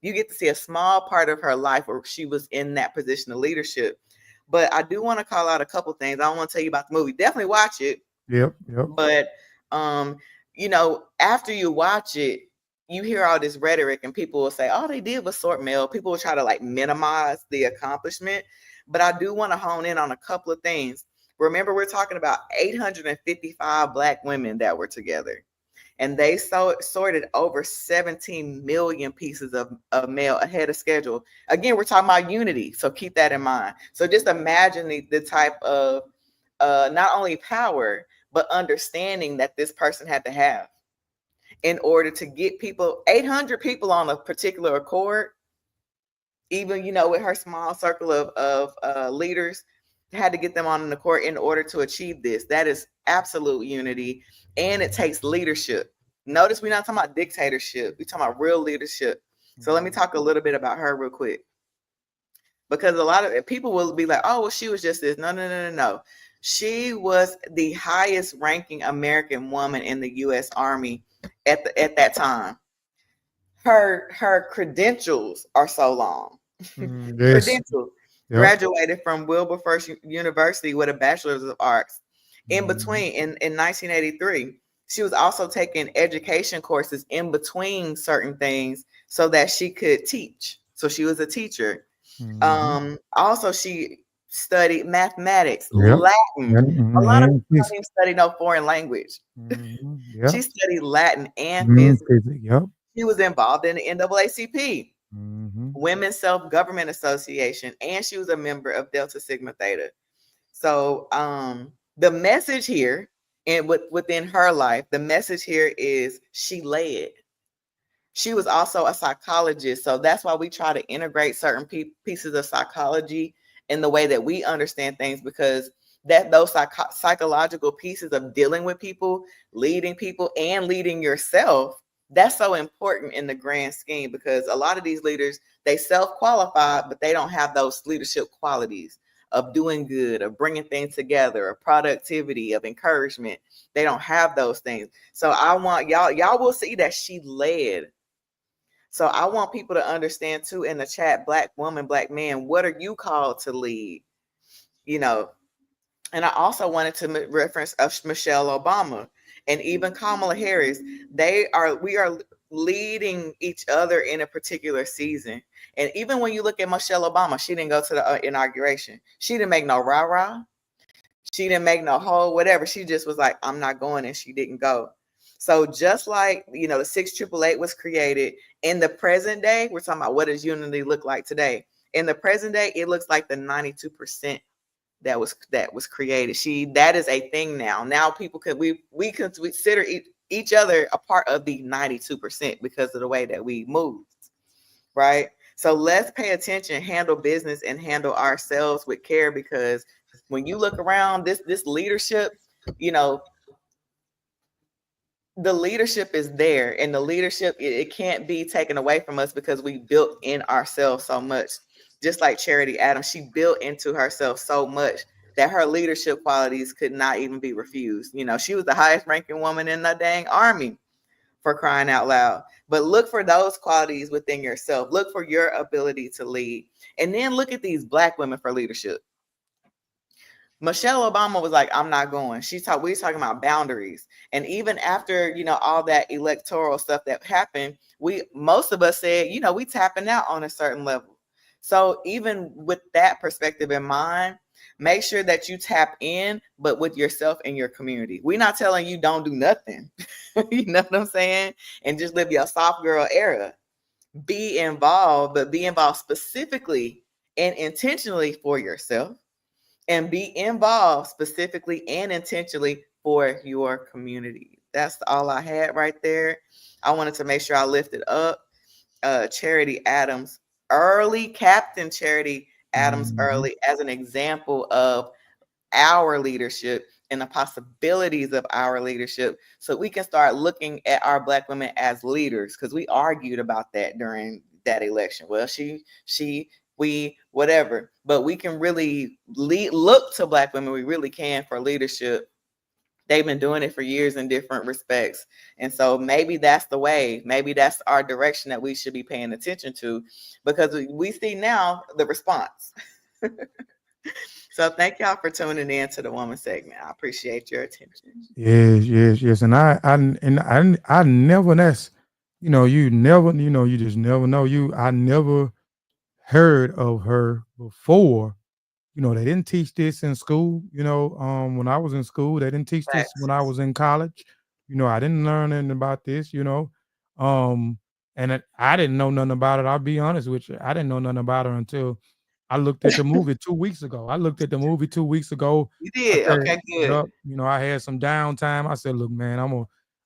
You get to see a small part of her life where she was in that position of leadership. But I do want to call out a couple things. I don't want to tell you about the movie. Definitely watch it. Yep. But after you watch it, you hear all this rhetoric and people will say, all they did was sort mail. People will try to like minimize the accomplishment. But I do want to hone in on a couple of things. Remember, we're talking about 855 Black women that were together. And they sorted over 17 million pieces of mail ahead of schedule. Again, we're talking about unity. So keep that in mind. So just imagine the type of not only power, but understanding that this person had to have in order to get 800 people on a particular accord, even, with her small circle of leaders, had to get them on an accord in order to achieve this. That is absolute unity, and it takes leadership. Notice we're not talking about dictatorship. We're talking about real leadership. So let me talk a little bit about her real quick, because a lot of people will be like, oh, well, she was just this. No. She was the highest ranking American woman in the U.S. Army at that time. Her credentials are so long. Yes. Credentials. Yep. Graduated from Wilberforce University with a bachelor's of arts. In between, in 1983, she was also taking education courses in between certain things so that she could teach. So she was a teacher. Also, she studied mathematics, Latin. A lot of people don't even study no foreign language. She studied Latin and physics. She was involved in the NAACP, Women's Self-Government Association, and she was a member of Delta Sigma Theta. So the message here, and within her life, the message here is she led. She was also a psychologist. So that's why we try to integrate certain pieces of psychology in the way that we understand things, because those psychological pieces of dealing with people, leading people, and leading yourself, that's so important in the grand scheme, because a lot of these leaders, they self-qualify, but they don't have those leadership qualities of doing good, of bringing things together, of productivity, of encouragement. They don't have those things. So I want y'all will see that she led. So I want people to understand too in the chat, Black woman, Black man, what are you called to lead? And I also wanted to reference Michelle Obama and even Kamala Harris. We are leading each other in a particular season. And even when you look at Michelle Obama, she didn't go to the inauguration. She didn't make no rah-rah. She didn't make no whole whatever. She just was like, I'm not going, and she didn't go. So just like, the 6888 was created, in the present day, we're talking about what does unity look like today. In the present day, it looks like the 92% that was created. That is a thing now. Now people we consider each other a part of the 92% because of the way that we moved, right? So let's pay attention, handle business, and handle ourselves with care, because when you look around this leadership, the leadership is there, and the leadership, it can't be taken away from us because we built in ourselves so much. Just like Charity Adams, she built into herself so much that her leadership qualities could not even be refused. She was the highest ranking woman in the dang army, for crying out loud. But look for those qualities within yourself. Look for your ability to lead. And then look at these Black women for leadership. Michelle Obama was like, I'm not going. We were talking about boundaries. And even after, all that electoral stuff that happened, most of us said, we tapping out on a certain level. So even with that perspective in mind, make sure that you tap in, but with yourself and your community. We're not telling you don't do nothing. You know what I'm saying? And just live your soft girl era. Be involved, but be involved specifically and intentionally for yourself. And be involved specifically and intentionally for your community. That's all I had right there. I wanted to make sure I lifted up Charity Adams early, Captain Charity Adams early, as an example of our leadership and the possibilities of our leadership, so we can start looking at our Black women as leaders, because we argued about that during that election. Well, we, whatever, but we can really look to Black women. We really can for leadership they've been doing it for years in different respects. And so maybe that's the way, maybe that's our direction that we should be paying attention to, because we see now the response. So thank y'all for tuning in to the woman segment. I appreciate your attention. Yes. And I never, that's, you never, you just never know. I never heard of her before. They didn't teach this in school. When I was in school, they didn't teach this when I was in college. I didn't learn anything about this, um, and I didn't know nothing about it. I'll be honest with you. I didn't know nothing about her until I looked at the movie 2 weeks ago. You I did? said, Okay, good. yup, I had some downtime. I said, look, man,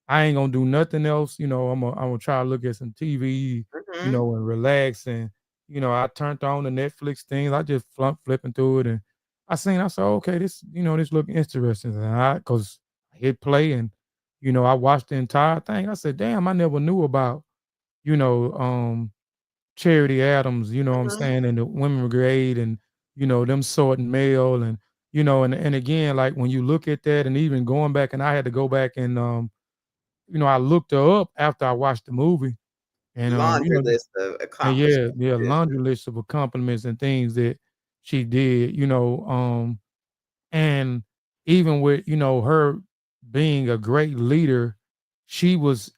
I ain't gonna do nothing else. I'm gonna try to look at some TV, Mhm. and relax. And I turned on the Netflix things. I just flipping through it, and I said, okay, this look interesting. And cause I hit play, and I watched the entire thing. I said, damn, I never knew about, you know, um, Charity Adams, you know what I'm Mhm. saying, and the women brigade, and them sorting mail, and and again, like when you look at that, and even going back, and I had to go back, and I looked her up after I watched the movie, and Laundry list of and yeah, accomplishments. laundry list of accomplishments and things that she did, and even with her being a great leader, she was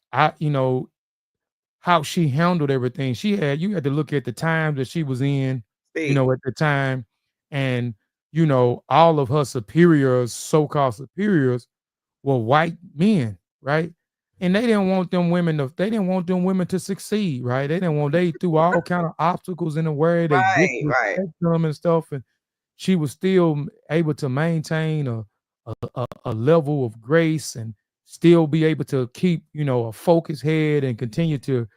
how she handled everything. You had to look at the time that she was in, Speak. at the time, and all of her superiors, so-called superiors, were white men, right? And they didn't want them women to succeed, right? They threw all kind of obstacles in the way, they Right, right, disrespect them and stuff, and she was still able to maintain a level of grace, and still be able to keep a focused head, and continue to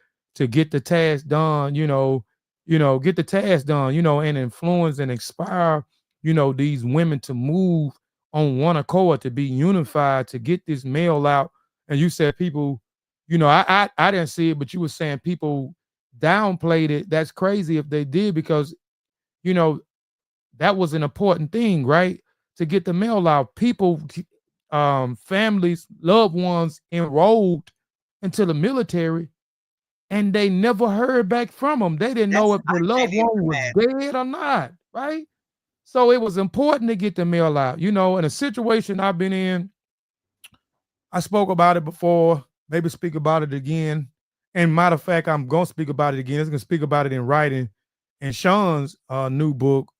get the task done, get the task done, and influence and inspire these women to move on one accord, to be unified, to get this mail out. And you said people, I didn't see it, but you were saying people downplayed it. That's crazy if they did, because you know that was an important thing, right? To get the mail out. People, families, loved ones enrolled into the military, and they never heard back from them. They didn't know if I their loved can't even one was imagine. dead or not, right? So it was important to get the mail out. In a situation I've been in, I spoke about it before, maybe speak about it again. And matter of fact, I'm gonna speak about it again. I'm gonna speak about it in writing. And Sean's new book,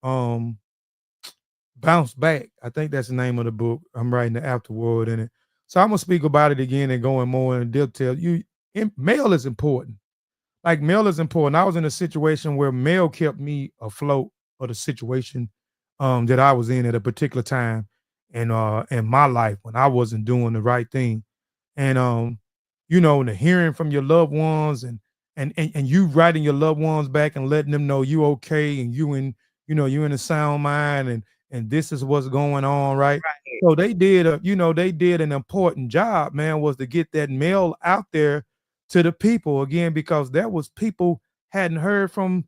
Bounce Back. I think that's the name of the book. I'm writing the afterword in it. So I'm gonna speak about it again and going more in detail. Mail is important. Like mail is important. I was in a situation where mail kept me afloat of the situation that I was in at a particular time in my life when I wasn't doing the right thing. And the hearing from your loved ones, and you writing your loved ones back and letting them know you okay, and you in a sound mind, and this is what's going on, right? Right. So they did an important job, man, was to get that mail out there to the people again, because there was people hadn't heard from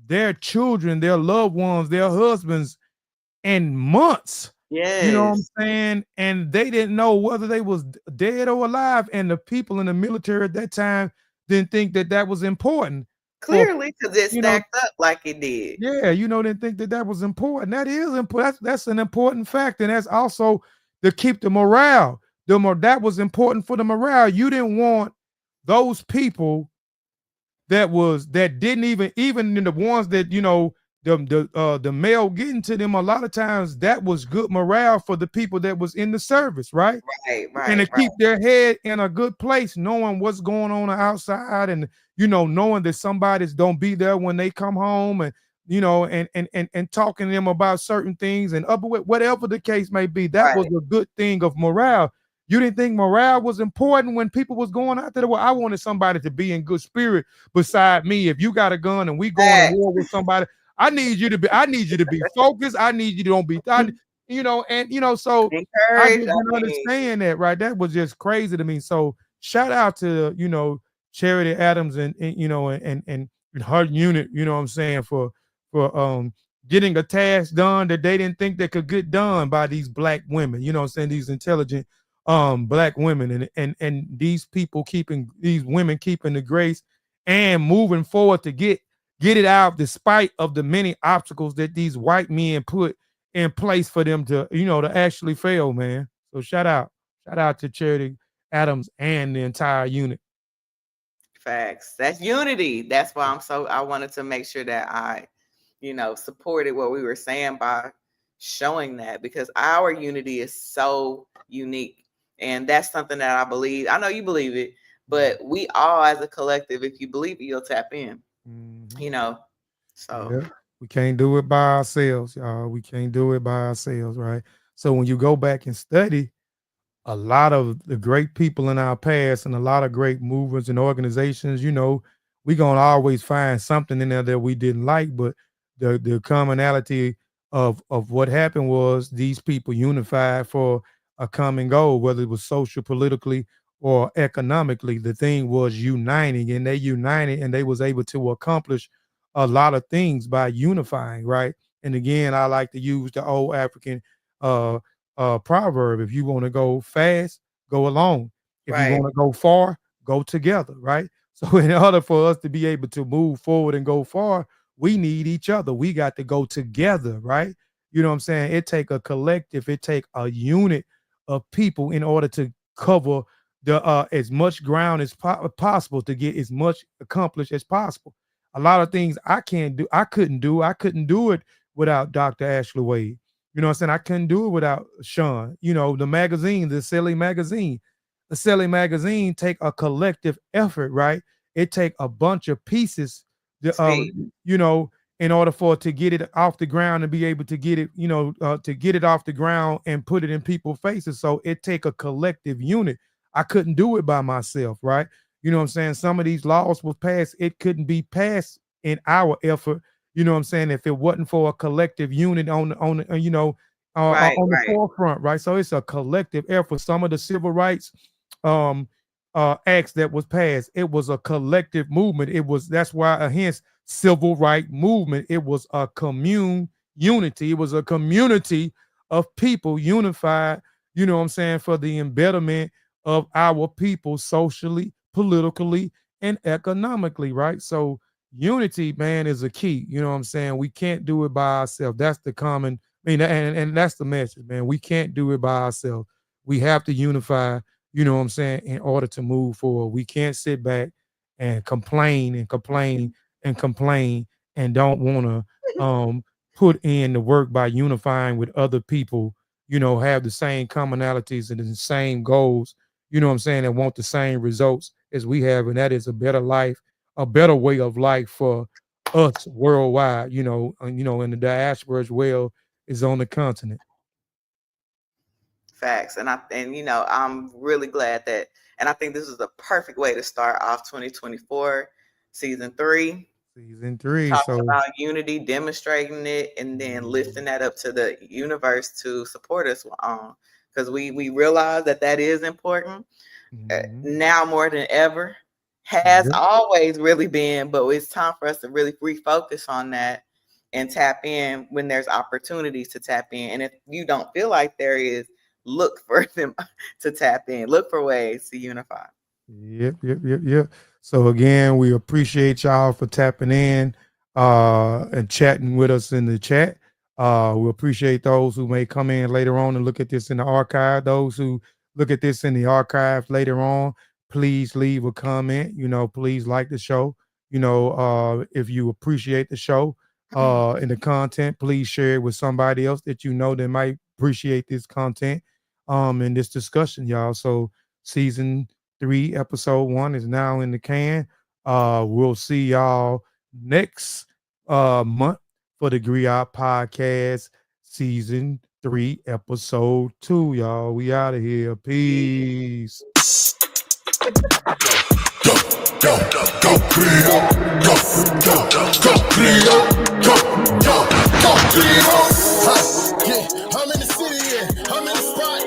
their children, their loved ones, their husbands in months. You know what I'm Yes. saying? And they didn't know whether they was dead or alive. And the people in the military at that time didn't think that that was important for, Clearly, because it you know, stacked up like it did. yeah, didn't think that that was important. That is important. That's an important fact. And that's also to keep the morale. That was important for the morale. You didn't want those people that didn't even in the ones that the mail getting to them, a lot of times that was good morale for the people that was in the service, right? Right, And right, to right, keep their head in a good place, knowing what's going on outside, and knowing that somebody's don't be there when they come home, and and talking to them about certain things, and up with whatever the case may be. That was right. a good thing of morale. You didn't think morale was important when people was going out there to war? I wanted somebody to be in good spirit beside me. If you got a gun and we going to Facts. war with somebody, I need you to be focused. I need you to don't be, so I Encourage. just I didn't mean, understand that, right? That was just crazy to me. So shout out to Charity Adams, and her unit, you know what I'm saying, for getting a task done that they didn't think they could get done by these black women, you know what I'm saying, these intelligent black women, and these people keeping, these women keeping the grace and moving forward to get it out despite of the many obstacles that these white men put in place for them to, you know, to actually fail, man. So shout out to Charity Adams and the entire unit. Facts. That's unity. That's why I wanted to make sure that I, you know, supported what we were saying by showing that, because our unity is so unique. And that's something that I believe. I know you believe it, but we all as a collective, if you believe it, you'll tap in. Mm-hmm. You know, so yeah. We can't do it by ourselves, y'all. We can't do it by ourselves, right? So when you go back and study a lot of the great people in our past and a lot of great movements and organizations, you know, we're gonna always find something in there that we didn't like, but the commonality of what happened was these people unified for a common goal, whether it was social, politically, or economically. The thing was uniting, and they united, and they was able to accomplish a lot of things by unifying, right? And again, I like to use the old African proverb: if you want to go fast, go alone. If you want to go far, go together, right? So in order for us to be able to move forward and go far, we need each other. We got to go together, right? You know what I'm saying? It take a collective, it take a unit of people in order to cover the as much ground as possible, to get as much accomplished as possible. A lot of things I couldn't do it without Dr. Ashley Wade. You know what I'm saying? I couldn't do it without Sean. You know, the magazine, the Silly Magazine. The Silly Magazine take a collective effort, right? It take a bunch of pieces, you know, in order for it to get it off the ground and be able to get it, you know, to get it off the ground and put it in people's faces. So it take a collective unit. I couldn't do it by myself, right? You know what I'm saying? Some of these laws were passed. It couldn't be passed in our effort. You know what I'm saying? If it wasn't for a collective unit on you know, on the forefront, right? So it's a collective effort. Some of the civil rights acts that was passed, it was a collective movement. That's why hence civil right movement. It was a unity. It was a community of people unified, you know what I'm saying, for the embetterment of our people socially, politically, and economically, right? So unity, man, is a key. You know what I'm saying? We can't do it by ourselves. That's the common, and that's the message, man. We can't do it by ourselves. We have to unify, you know what I'm saying, in order to move forward. We can't sit back and complain and complain and complain and don't want to put in the work by unifying with other people, you know, have the same commonalities and the same goals, you know what I'm saying, and want the same results as we have, and that is a better life, a better way of life for us worldwide, you know, and the diaspora as well is on the continent. Facts. And you know, I'm really glad that, and I think this is the perfect way to start off 2024 season 3. Talking about unity, demonstrating it, and then lifting that up to the universe to support us on, because we realize that is important now more than ever. Has always really been, but it's time for us to really refocus on that and tap in when there's opportunities to tap in. And if you don't feel like there is, look for them to tap in, look for ways to unify. Yep. So again, we appreciate y'all for tapping in and chatting with us in the chat. We appreciate those who may come in later on and look at this in the archive. Those who look at this in the archive later on, please leave a comment. You know, please like the show. You know, if you appreciate the show and the content, please share it with somebody else that you know that might appreciate this content and this discussion, y'all. So season 3, episode 1 is now in the can. We'll see y'all next month for the Griots Podcast, season 3, episode 2, y'all. We out of here. Peace. Go, Griot. Go, Griot. Go, Griot. Yeah, I'm in the city, yeah. I'm in the spot,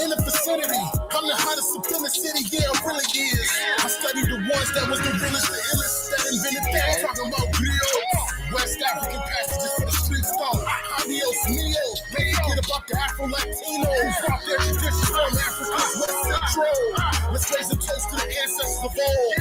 in the vicinity. I'm the hottest up in the city, yeah, it really is. I studied the ones that was the realest, the illest, that invented things. Talking about Griots. West African passages for the streets, Afro Latinos rock their traditions from Africa's West Central. Let's raise a toast to the ancestors of all.